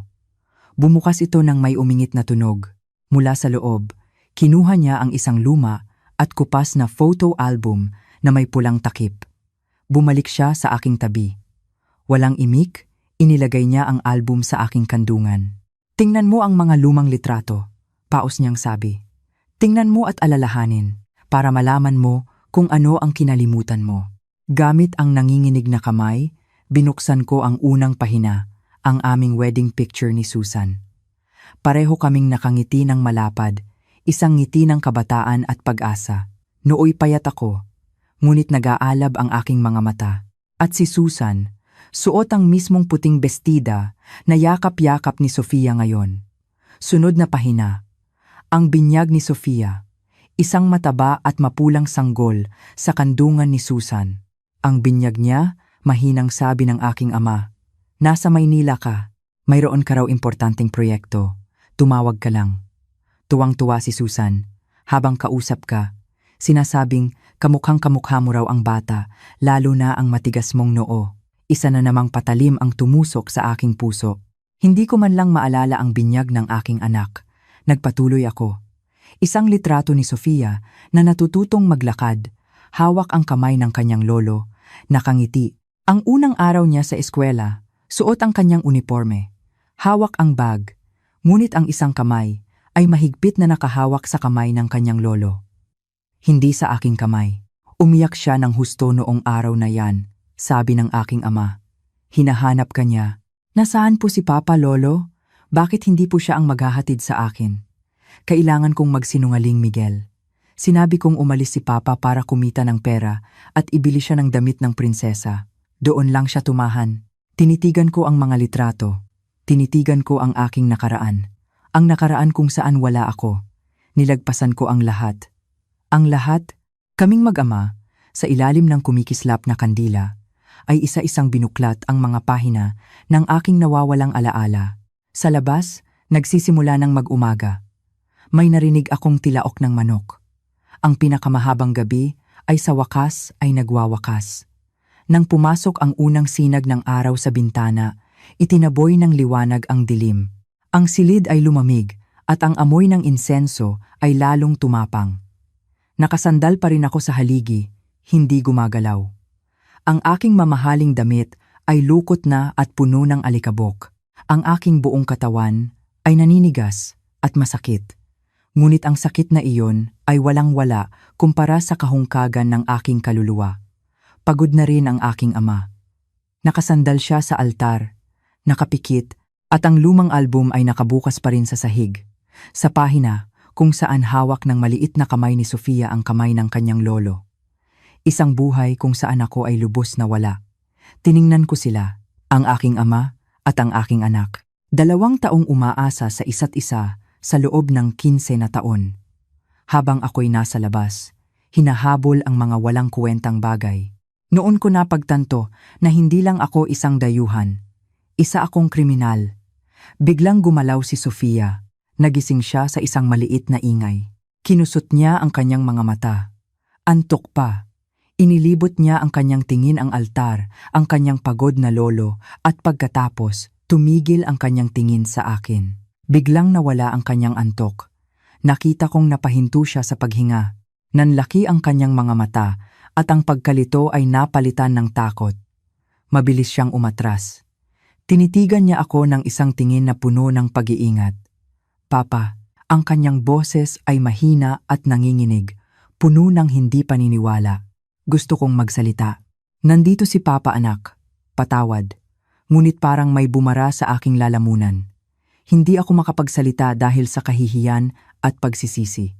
Bumukas ito ng may umingit na tunog. Mula sa loob, kinuha niya ang isang luma at kupas na photo album na may pulang takip. Bumalik siya sa aking tabi. Walang imik, inilagay niya ang album sa aking kandungan. "Tingnan mo ang mga lumang litrato," paos niyang sabi. "Tingnan mo at alalahanin para malaman mo kung ano ang kinalimutan mo." Gamit ang nanginginig na kamay, binuksan ko ang unang pahina, ang aming wedding picture ni Susan. Pareho kaming nakangiti ng malapad, isang ngiti ng kabataan at pag-asa. Nooy payat ako, ngunit nag-aalab ang aking mga mata. At si Susan, suot ang mismong puting bestida na yakap-yakap ni Sofia ngayon. Sunod na pahina. Ang binyag ni Sofia, isang mataba at mapulang sanggol sa kandungan ni Susan. Ang binyag niya, mahinang sabi ng aking ama, "Nasa Maynila ka, mayroon ka raw importanteng proyekto, tumawag ka lang." Tuwang-tuwa si Susan, habang kausap ka, sinasabing kamukhang kamukha mo raw ang bata, lalo na ang matigas mong noo. Isa na namang patalim ang tumusok sa aking puso. Hindi ko man lang maalala ang binyag ng aking anak. Nagpatuloy ako. Isang litrato ni Sofia na natututong maglakad, hawak ang kamay ng kanyang lolo, nakangiti. Ang unang araw niya sa eskwela, suot ang kanyang uniforme, hawak ang bag, ngunit ang isang kamay ay mahigpit na nakahawak sa kamay ng kanyang lolo. Hindi sa aking kamay. Umiyak siya ng husto noong araw na yan, sabi ng aking ama. Hinahanap ka niya. "Nasaan po si Papa, Lolo? Bakit hindi po siya ang maghahatid sa akin?" Kailangan kong magsinungaling, Miguel. Sinabi kong umalis si Papa para kumita ng pera at ibili siya ng damit ng prinsesa. Doon lang siya tumahan. Tinitigan ko ang mga litrato. Tinitigan ko ang aking nakaraan. Ang nakaraan kung saan wala ako. Nilagpasan ko ang lahat. Ang lahat, kaming mag-ama, sa ilalim ng kumikislap na kandila, ay isa-isang binuklat ang mga pahina ng aking nawawalang alaala. Sa labas, nagsisimula ng mag-umaga. May narinig akong tilaok ng manok. Ang pinakamahabang gabi ay sa wakas ay nagwawakas. Nang pumasok ang unang sinag ng araw sa bintana, itinaboy ng liwanag ang dilim. Ang silid ay lumamig at ang amoy ng insenso ay lalong tumapang. Nakasandal pa rin ako sa haligi, hindi gumagalaw. Ang aking mamahaling damit ay lukot na at puno ng alikabok. Ang aking buong katawan ay naninigas at masakit. Ngunit ang sakit na iyon ay walang-wala kumpara sa kahungkagan ng aking kaluluwa. Pagod na rin ang aking ama. Nakasandal siya sa altar, nakapikit, at ang lumang album ay nakabukas pa rin sa sahig. Sa pahina kung saan hawak ng maliit na kamay ni Sofia ang kamay ng kanyang lolo. Isang buhay kung saan ako ay lubos na wala. Tiningnan ko sila, ang aking ama at ang aking anak. 2 taong umaasa sa isa't isa sa loob ng 15 na taon. Habang ako'y nasa labas, hinahabol ang mga walang kuwentang bagay. Noon ko napagtanto na hindi lang ako isang dayuhan. Isa akong kriminal. Biglang gumalaw si Sofia. Nagising siya sa isang maliit na ingay. Kinusot niya ang kanyang mga mata. Antok pa. Inilibot niya ang kanyang tingin ang altar, ang kanyang pagod na lolo, at pagkatapos, tumigil ang kanyang tingin sa akin. Biglang nawala ang kanyang antok. Nakita kong napahinto siya sa paghinga. Nanlaki ang kanyang mga mata at ang pagkalito ay napalitan ng takot. Mabilis siyang umatras. Tinitigan niya ako ng isang tingin na puno ng pag-iingat. Papa, ang kanyang boses ay mahina at nanginginig, puno ng hindi paniniwala. Gusto kong magsalita. Nandito si Papa anak. Patawad. Ngunit parang may bumara sa aking lalamunan. Hindi ako makapagsalita dahil sa kahihiyan at pagsisisi.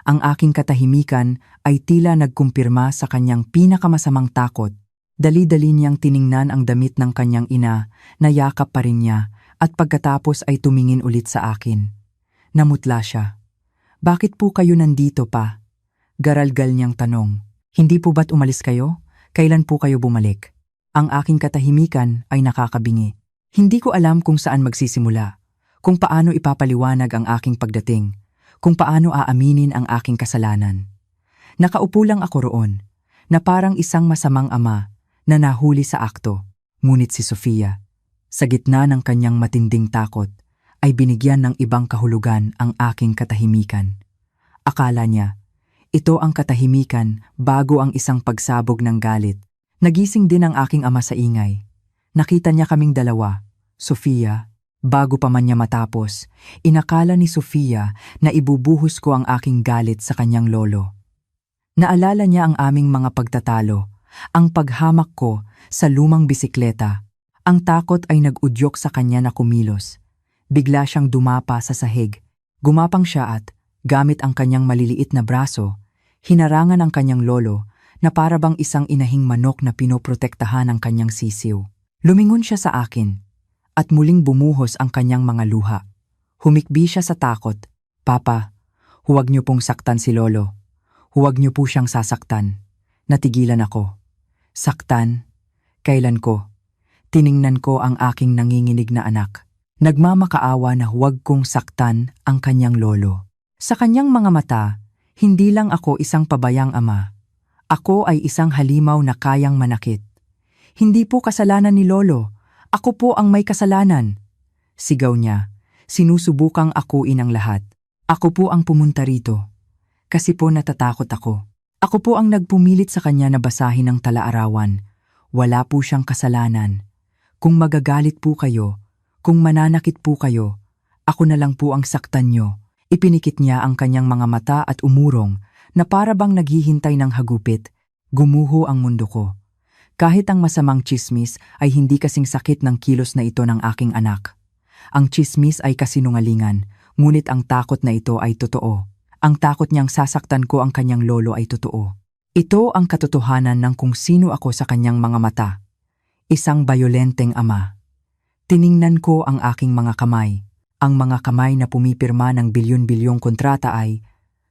Ang aking katahimikan ay tila nagkumpirma sa kanyang pinakamasamang takot. Dali-dali niyang tiningnan ang damit ng kanyang ina, nayakap pa rin niya, at pagkatapos ay tumingin ulit sa akin. Namutla siya. Bakit po kayo nandito pa? Garalgal niyang tanong. Hindi po ba't umalis kayo? Kailan po kayo bumalik? Ang aking katahimikan ay nakakabingi. Hindi ko alam kung saan magsisimula, kung paano ipapaliwanag ang aking pagdating, kung paano aaminin ang aking kasalanan. Nakaupo lang ako roon, na parang isang masamang ama na nahuli sa akto. Ngunit si Sofia, sa gitna ng kanyang matinding takot, ay binigyan ng ibang kahulugan ang aking katahimikan. Akala niya, ito ang katahimikan bago ang isang pagsabog ng galit. Nagising din ang aking ama sa ingay. Nakita niya kaming dalawa, Sofia. Bago pa man niya matapos, inakala ni Sofia na ibubuhos ko ang aking galit sa kanyang lolo. Naalala niya ang aming mga pagtatalo, ang paghamak ko sa lumang bisikleta. Ang takot ay nag-udyok sa kanya na kumilos. Bigla siyang dumapa sa sahig. Gumapang siya at, gamit ang kanyang maliliit na braso, hinarangan ang kanyang lolo na para bang isang inahing manok na pinoprotektahan ng kanyang sisiw. Lumingon siya sa akin at muling bumuhos ang kanyang mga luha. Humikbi siya sa takot. Papa, huwag niyo pong saktan si lolo. Huwag niyo po siyang sasaktan. Natigilan ako. Saktan? Kailan ko? Tiningnan ko ang aking nanginginig na anak. Nagmamakaawa na huwag kong saktan ang kanyang lolo. Sa kanyang mga mata, hindi lang ako isang pabayang ama. Ako ay isang halimaw na kayang manakit. Hindi po kasalanan ni lolo. Ako po ang may kasalanan. Sigaw niya, sinusubukang akuin ang lahat. Ako po ang pumunta rito. Kasi po natatakot ako. Ako po ang nagpumilit sa kanya na basahin ng tala-arawan. Wala po siyang kasalanan. Kung magagalit po kayo, kung mananakit po kayo, ako na lang po ang saktan nyo. Ipinikit niya ang kanyang mga mata at umurong na para bang naghihintay ng hagupit. Gumuho ang mundo ko. Kahit ang masamang tsismis ay hindi kasing sakit ng kilos na ito ng aking anak. Ang tsismis ay kasinungalingan, ngunit ang takot na ito ay totoo. Ang takot niyang sasaktan ko ang kanyang lolo ay totoo. Ito ang katotohanan ng kung sino ako sa kanyang mga mata. Isang bayolenteng ama. Tiningnan ko ang aking mga kamay. Ang mga kamay na pumipirma ng bilyon-bilyong kontrata ay,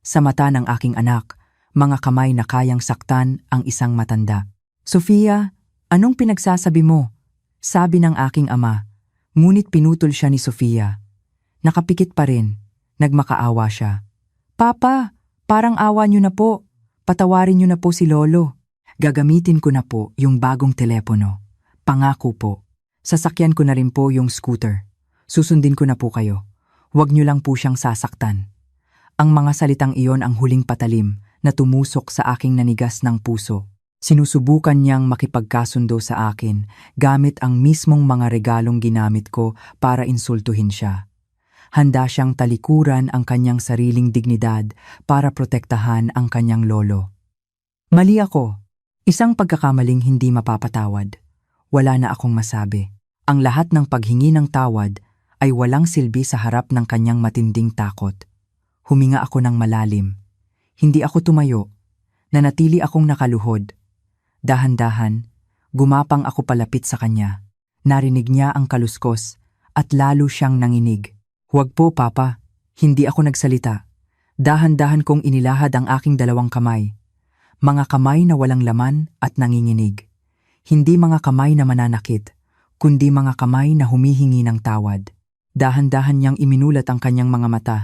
sa mata ng aking anak, mga kamay na kayang saktan ang isang matanda. Sofia, anong pinagsasabi mo? Sabi ng aking ama. Ngunit pinutol siya ni Sofia. Nakapikit pa rin. Nagmakaawa siya. Papa, parang awa niyo na po. Patawarin niyo na po si lolo. Gagamitin ko na po yung bagong telepono. Pangako po. Sasakyan ko na rin po yung scooter. Susundin ko na po kayo. Huwag niyo lang po siyang sasaktan. Ang mga salitang iyon ang huling patalim na tumusok sa aking nanigas ng puso. Sinusubukan niyang makipagkasundo sa akin gamit ang mismong mga regalong ginamit ko para insultuhin siya. Handa siyang talikuran ang kanyang sariling dignidad para protektahan ang kanyang lolo. Mali ako. Isang pagkakamaling hindi mapapatawad. Wala na akong masabi. Ang lahat ng paghingi ng tawad ay walang silbi sa harap ng kanyang matinding takot. Huminga ako ng malalim. Hindi ako tumayo. Nanatili akong nakaluhod. Dahan-dahan, gumapang ako palapit sa kanya. Narinig niya ang kaluskos at lalo siyang nanginig. Huwag po, Papa. Hindi ako nagsalita. Dahan-dahan kong inilahad ang aking dalawang kamay. Mga kamay na walang laman at nanginginig. Hindi mga kamay na mananakit, kundi mga kamay na humihingi ng tawad. Dahan-dahan niyang iminulat ang kanyang mga mata.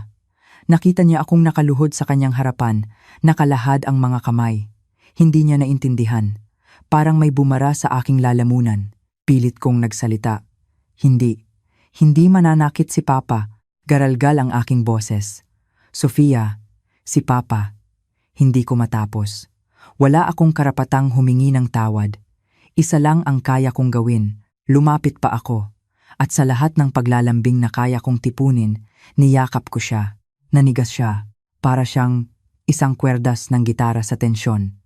Nakita niya akong nakaluhod sa kanyang harapan, nakalahad ang mga kamay. Hindi niya naintindihan. Parang may bumara sa aking lalamunan. Pilit kong nagsalita. Hindi mananakit si Papa. Garalgal ang aking boses. Sofia, si Papa. Hindi ko matapos. Wala akong karapatang humingi ng tawad. Isa lang ang kaya kong gawin, lumapit pa ako. At sa lahat ng paglalambing na kaya kong tipunin, niyakap ko siya. Nanigas siya, para siyang isang kwerdas ng gitara sa tensyon.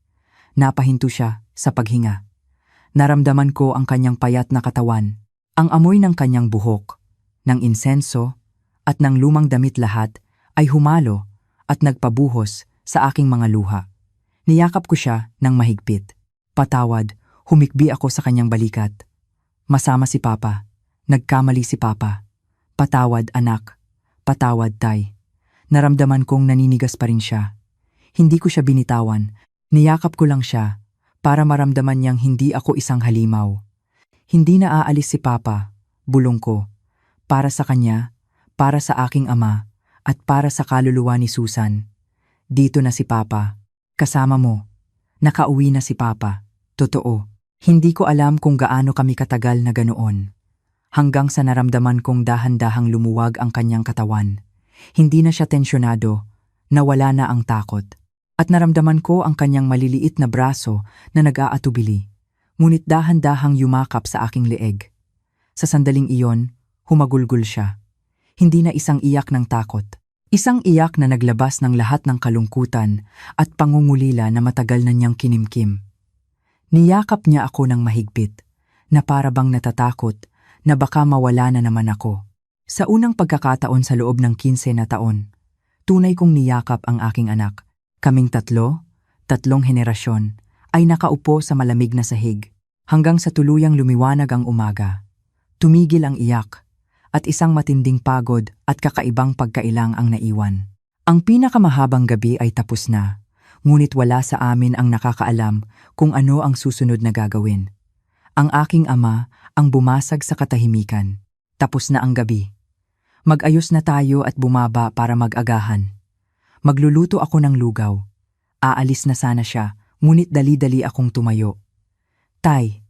Napahinto siya sa paghinga. Naramdaman ko ang kanyang payat na katawan, ang amoy ng kanyang buhok, ng insenso, at ng lumang damit lahat ay humalo at nagpabuhos sa aking mga luha. Niyakap ko siya ng mahigpit. Patawad, humikbi ako sa kanyang balikat. Masama si Papa. Nagkamali si Papa. Patawad, anak. Patawad, tay. Naramdaman kong naninigas pa rin siya. Hindi ko siya binitawan. Niyakap ko lang siya para maramdaman niyang hindi ako isang halimaw. Hindi na aalis si Papa, bulong ko. Para sa kanya, para sa aking ama, at para sa kaluluwa ni Susan. Dito na si Papa. Kasama mo. Nakauwi na si Papa. Totoo. Hindi ko alam kung gaano kami katagal na ganoon. Hanggang sa naramdaman kong dahan-dahang lumuwag ang kanyang katawan. Hindi na siya tensyonado, nawala na ang takot. At naramdaman ko ang kanyang maliliit na braso na nag-aatubili, ngunit dahan-dahang yumakap sa aking leeg. Sa sandaling iyon, humagulgol siya. Hindi na isang iyak ng takot. Isang iyak na naglabas ng lahat ng kalungkutan at pangungulila na matagal na niyang kinimkim. Niyakap niya ako ng mahigpit, na para bang natatakot na baka mawala na naman ako. Sa unang pagkakataon sa loob ng 15 na taon, tunay kong niyakap ang aking anak. Kaming tatlong henerasyon, ay nakaupo sa malamig na sahig, hanggang sa tuluyang lumiwanag ang umaga. Tumigil ang iyak, at isang matinding pagod at kakaibang pagkailang ang naiwan. Ang pinakamahabang gabi ay tapos na, ngunit wala sa amin ang nakakaalam kung ano ang susunod na gagawin. Ang aking ama ang bumasag sa katahimikan. Tapos na ang gabi. Mag-ayos na tayo at bumaba para mag-agahan. Magluluto ako ng lugaw. Aalis na sana siya, ngunit dali-dali akong tumayo. Tay,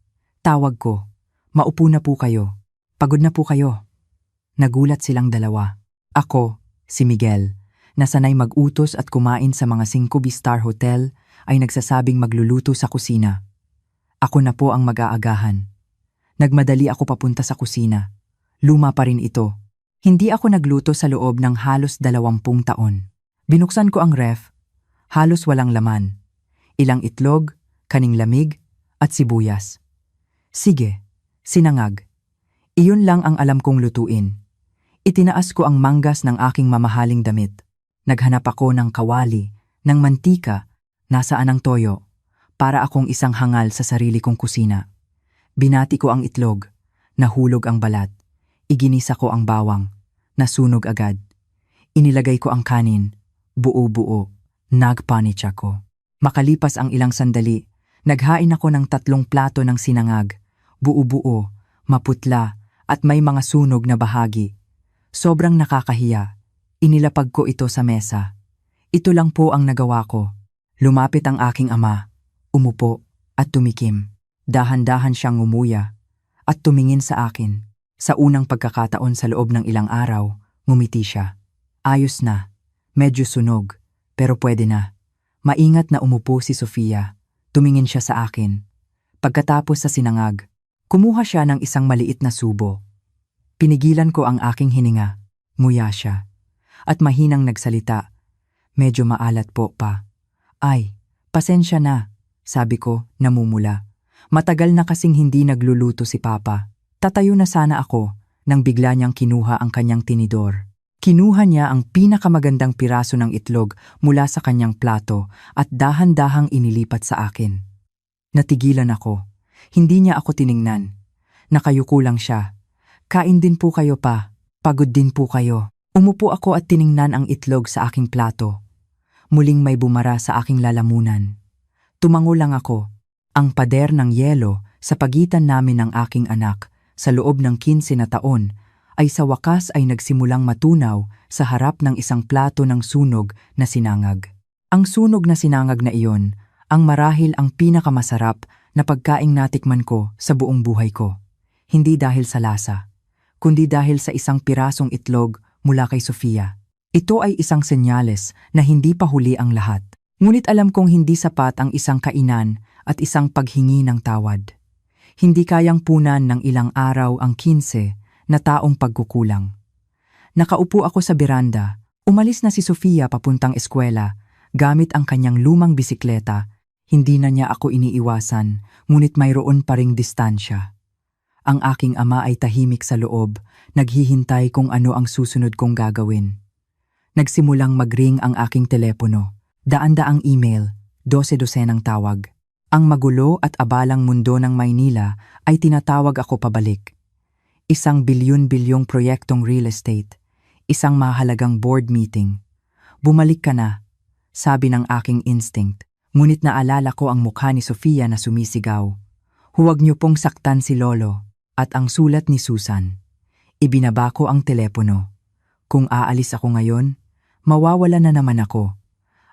tawag ko. Maupo na po kayo. Pagod na po kayo. Nagulat silang dalawa. Ako, si Miguel, na sanay mag-utos at kumain sa mga 5-star hotel, ay nagsasabing magluluto sa kusina. Ako na po ang mag-aagahan. Nagmadali ako papunta sa kusina. Luma pa rin ito. Hindi ako nagluto sa loob ng halos 20 taon. Binuksan ko ang ref. Halos walang laman. Ilang itlog, kaning lamig, at sibuyas. Sige, sinangag. Iyon lang ang alam kong lutuin. Itinaas ko ang manggas ng aking mamahaling damit. Naghanap ako ng kawali, ng mantika, nasaan ang toyo, para akong isang hangal sa sarili kong kusina. Binati ko ang itlog, nahulog ang balat. Iginisa ko ang bawang, nasunog agad. Inilagay ko ang kanin, buo-buo, nagpanich ako. Makalipas ang ilang sandali, naghain ako ng 3 plato ng sinangag, buo-buo, maputla, at may mga sunog na bahagi. Sobrang nakakahiya. Inilapag ko ito sa mesa. Ito lang po ang nagawa ko. Lumapit ang aking ama, umupo, at tumikim. Dahan-dahan siyang ngumuya, at tumingin sa akin. Sa unang pagkakataon sa loob ng ilang araw, ngumiti siya. Ayos na. Medyo sunog, pero pwede na. Maingat na umupo si Sofia. Tumingin siya sa akin. Pagkatapos sa sinangag, kumuha siya ng isang maliit na subo. Pinigilan ko ang aking hininga. Nguya siya. At mahinang nagsalita. Medyo maalat po pa. Ay, pasensya na, sabi ko, namumula. Matagal na kasing hindi nagluluto si Papa. Tatayo na sana ako nang bigla niyang kinuha ang kanyang tinidor. Kinuha niya ang pinakamagandang piraso ng itlog mula sa kanyang plato at dahan-dahang inilipat sa akin. Natigilan ako. Hindi niya ako tiningnan. Nakayuko lang siya. Kain din po kayo pa. Pagod din po kayo. Umupo ako at tiningnan ang itlog sa aking plato. Muling may bumara sa aking lalamunan. Tumango lang ako. Ang pader ng yelo sa pagitan namin ng aking anak sa loob ng 15 na taon ay sa wakas ay nagsimulang matunaw sa harap ng isang plato ng sunog na sinangag. Ang sunog na sinangag na iyon ang marahil ang pinakamasarap na pagkaing natikman ko sa buong buhay ko. Hindi dahil sa lasa, kundi dahil sa isang pirasong itlog mula kay Sofia. Ito ay isang senyales na hindi pa huli ang lahat. Ngunit alam kong hindi sapat ang isang kainan at isang paghingi ng tawad. Hindi kayang punan ng ilang araw ang 15 na taong pagkukulang. Nakaupo ako sa beranda, umalis na si Sofia papuntang eskwela, gamit ang kanyang lumang bisikleta. Hindi na niya ako iniiwasan, ngunit mayroon pa ring distansya. Ang aking ama ay tahimik sa loob, naghihintay kung ano ang susunod kong gagawin. Nagsimulang mag-ring ang aking telepono, daan-daang email, 12-dosenang tawag. Ang magulo at abalang mundo ng Maynila ay tinatawag ako pabalik. Isang bilyon-bilyong proyektong real estate, isang mahalagang board meeting. Bumalik ka na, sabi ng aking instinct. Ngunit naalala ko ang mukha ni Sofia na sumisigaw. Huwag niyo pong saktan si Lolo. At ang sulat ni Susan. Ibinaba ko ang telepono. Kung aalis ako ngayon, mawawala na naman ako.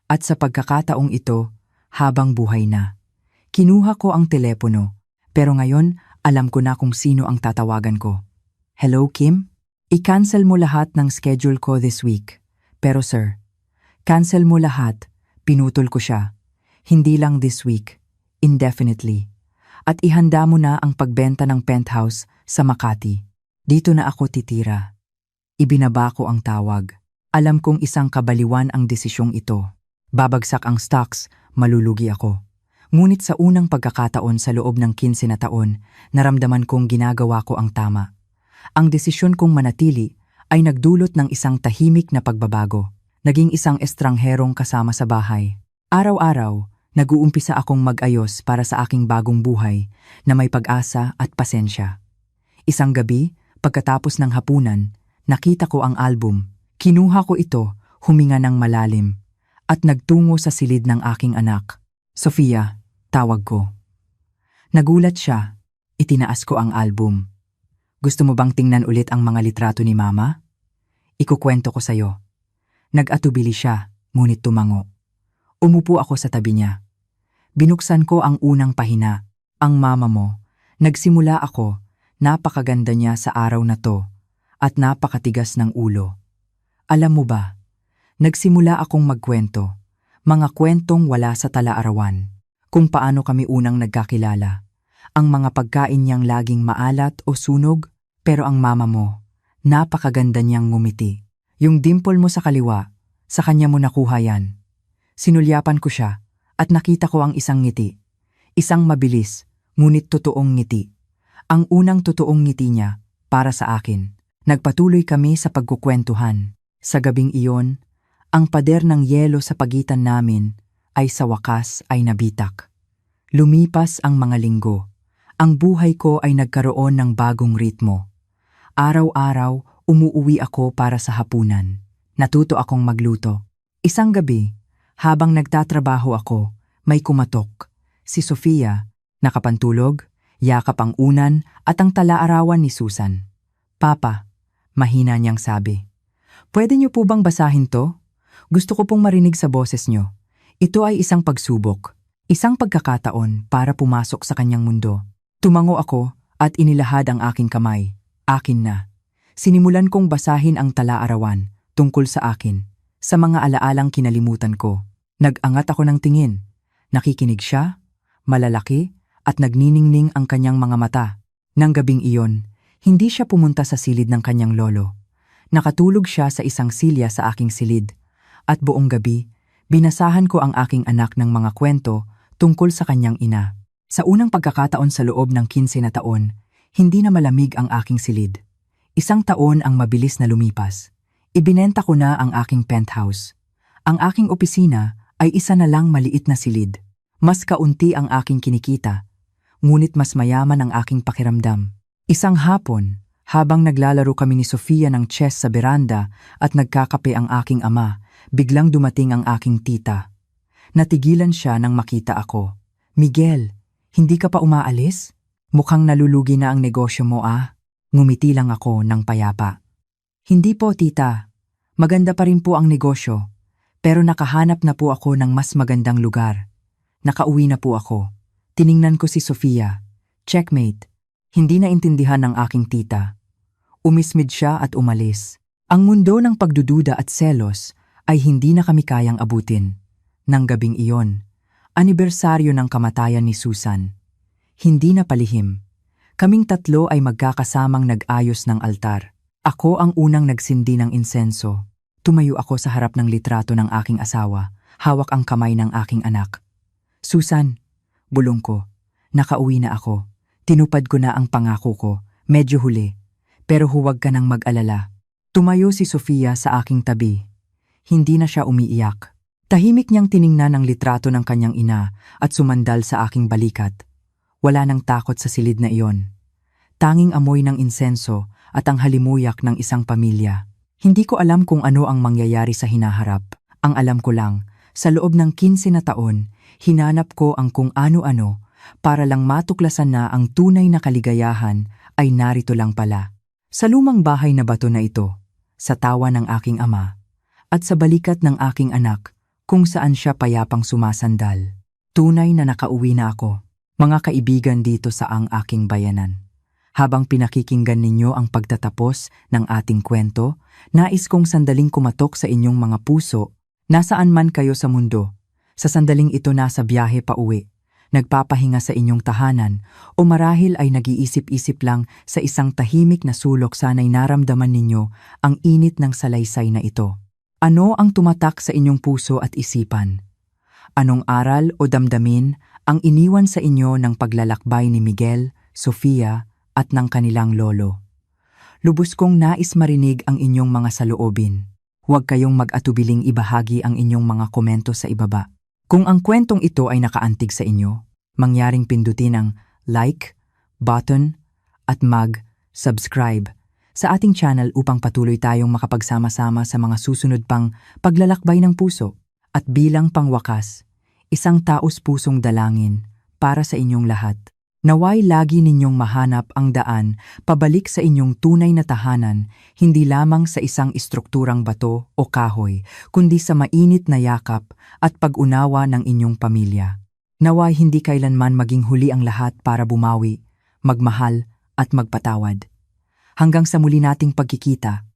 At sa pagkakataong ito, habang buhay na. Kinuha ko ang telepono, pero ngayon alam ko na kung sino ang tatawagan ko. Hello, Kim? I-cancel mo lahat ng schedule ko this week. Pero sir, cancel mo lahat, pinutol ko siya. Hindi lang this week, indefinitely. At ihanda mo na ang pagbenta ng penthouse sa Makati. Dito na ako titira. Ibinaba ko ang tawag. Alam kong isang kabaliwan ang desisyong ito. Babagsak ang stocks, malulugi ako. Ngunit sa unang pagkakataon sa loob ng 15 na taon, naramdaman kong ginagawa ko ang tama. Ang desisyon kong manatili ay nagdulot ng isang tahimik na pagbabago. Naging isang estrangherong kasama sa bahay. Araw-araw, nag-uumpisa akong mag-ayos para sa aking bagong buhay na may pag-asa at pasensya. Isang gabi, pagkatapos ng hapunan, nakita ko ang album. Kinuha ko ito, huminga ng malalim, at nagtungo sa silid ng aking anak. Sofia, tawag ko. Nagulat siya. Itinaas ko ang album. Gusto mo bang tingnan ulit ang mga litrato ni Mama? Ikukwento ko sa'yo. Nag-atubili siya, ngunit tumango. Umupo ako sa tabi niya. Binuksan ko ang unang pahina. Ang mama mo. Nagsimula ako. Napakaganda niya sa araw na to. At napakatigas ng ulo. Alam mo ba? Nagsimula akong magkwento. Mga kwentong wala sa tala-arawan. Kung paano kami unang nagkakilala. Ang mga pagkain niyang laging maalat o sunog, pero ang mama mo, napakaganda niyang ngumiti. Yung dimple mo sa kaliwa, sa kanya mo nakuha yan. Sinulyapan ko siya at nakita ko ang isang ngiti. Isang mabilis, ngunit totoong ngiti. Ang unang totoong ngiti niya para sa akin. Nagpatuloy kami sa pagkukwentuhan. Sa gabing iyon, ang pader ng yelo sa pagitan namin ay sa wakas ay nabitak. Lumipas ang mga linggo. Ang buhay ko ay nagkaroon ng bagong ritmo. Araw-araw, umuuwi ako para sa hapunan. Natuto akong magluto. Isang gabi, habang nagtatrabaho ako, may kumatok. Si Sofia, nakapantulog, yakap ang unan at ang tala-arawan ni Susan. Papa, mahina niyang sabi. Pwede niyo po bang basahin to? Gusto ko pong marinig sa boses niyo. Ito ay isang pagsubok, isang pagkakataon para pumasok sa kanyang mundo. Tumango ako at inilahad ang aking kamay. Akin na. Sinimulan kong basahin ang tala-arawan tungkol sa akin, sa mga alaalang kinalimutan ko. Nag-angat ako ng tingin. Nakikinig siya, malalaki, at nagniningning ang kanyang mga mata. Nang gabing iyon, hindi siya pumunta sa silid ng kanyang lolo. Nakatulog siya sa isang silya sa aking silid. At buong gabi, binasahan ko ang aking anak ng mga kwento tungkol sa kanyang ina. Sa unang pagkakataon sa loob ng 15 na taon, hindi na malamig ang aking silid. Isang taon ang mabilis na lumipas. Ibinenta ko na ang aking penthouse. Ang aking opisina ay isa na lang maliit na silid. Mas kaunti ang aking kinikita, ngunit mas mayaman ang aking pakiramdam. Isang hapon, habang naglalaro kami ni Sofia ng chess sa beranda at nagkakape ang aking ama, biglang dumating ang aking tita. Natigilan siya nang makita ako. Miguel, hindi ka pa umaalis? Mukhang nalulugi na ang negosyo mo ah. Ngumiti lang ako ng payapa. Hindi po tita, maganda pa rin po ang negosyo, pero nakahanap na po ako ng mas magandang lugar. Nakauwi na po ako. Tiningnan ko si Sofia. Checkmate. Hindi na intindihan ng aking tita. Umismid siya at umalis. Ang mundo ng pagdududa at selos ay hindi na kami kayang abutin. Nang gabing iyon, anibersaryo ng kamatayan ni Susan. Hindi na palihim, Kaming tatlo ay magkakasamang nag-ayos ng altar. Ako ang unang nagsindi ng insenso. Tumayo ako sa harap ng litrato ng aking asawa, hawak ang kamay ng aking anak. Susan, bulong ko, nakauwi na ako. Tinupad ko na ang pangako ko, medyo huli. Pero huwag ka nang mag-alala. Tumayo si Sofia sa aking tabi. Hindi na siya umiiyak. Tahimik niyang tiningnan ang litrato ng kanyang ina at sumandal sa aking balikat. Wala nang takot sa silid na iyon. Tanging amoy ng insenso at ang halimuyak ng isang pamilya. Hindi ko alam kung ano ang mangyayari sa hinaharap. Ang alam ko lang, sa loob ng 15 na taon, hinanap ko ang kung ano-ano para lang matuklasan na ang tunay na kaligayahan ay narito lang pala. Sa lumang bahay na bato na ito, sa tawa ng aking ama, at sa balikat ng aking anak, kung saan siya payapang sumasandal. Tunay na nakauwi na ako, mga kaibigan dito sa ang aking bayanan. Habang pinakikinggan ninyo ang pagtatapos ng ating kwento, nais kong sandaling kumatok sa inyong mga puso, nasaan man kayo sa mundo. Sa sandaling ito nasa biyahe pa uwi, nagpapahinga sa inyong tahanan, o marahil ay nag-iisip-isip lang sa isang tahimik na sulok sana'y naramdaman ninyo ang init ng salaysay na ito. Ano ang tumatak sa inyong puso at isipan? Anong aral o damdamin ang iniwan sa inyo ng paglalakbay ni Miguel, Sofia, at ng kanilang lolo? Lubos kong nais marinig ang inyong mga saloobin. Huwag kayong mag-atubiling ibahagi ang inyong mga komento sa ibaba. Kung ang kwentong ito ay nakaantig sa inyo, mangyaring pindutin ang like button at mag-subscribe sa ating channel upang patuloy tayong makapagsama-sama sa mga susunod pang paglalakbay ng puso. At bilang pangwakas, isang taos-pusong dalangin para sa inyong lahat. Naway lagi ninyong mahanap ang daan pabalik sa inyong tunay na tahanan, hindi lamang sa isang istrukturang bato o kahoy, kundi sa mainit na yakap at pag-unawa ng inyong pamilya. Naway hindi kailanman maging huli ang lahat para bumawi, magmahal at magpatawad. Hanggang sa muli nating pagkikita,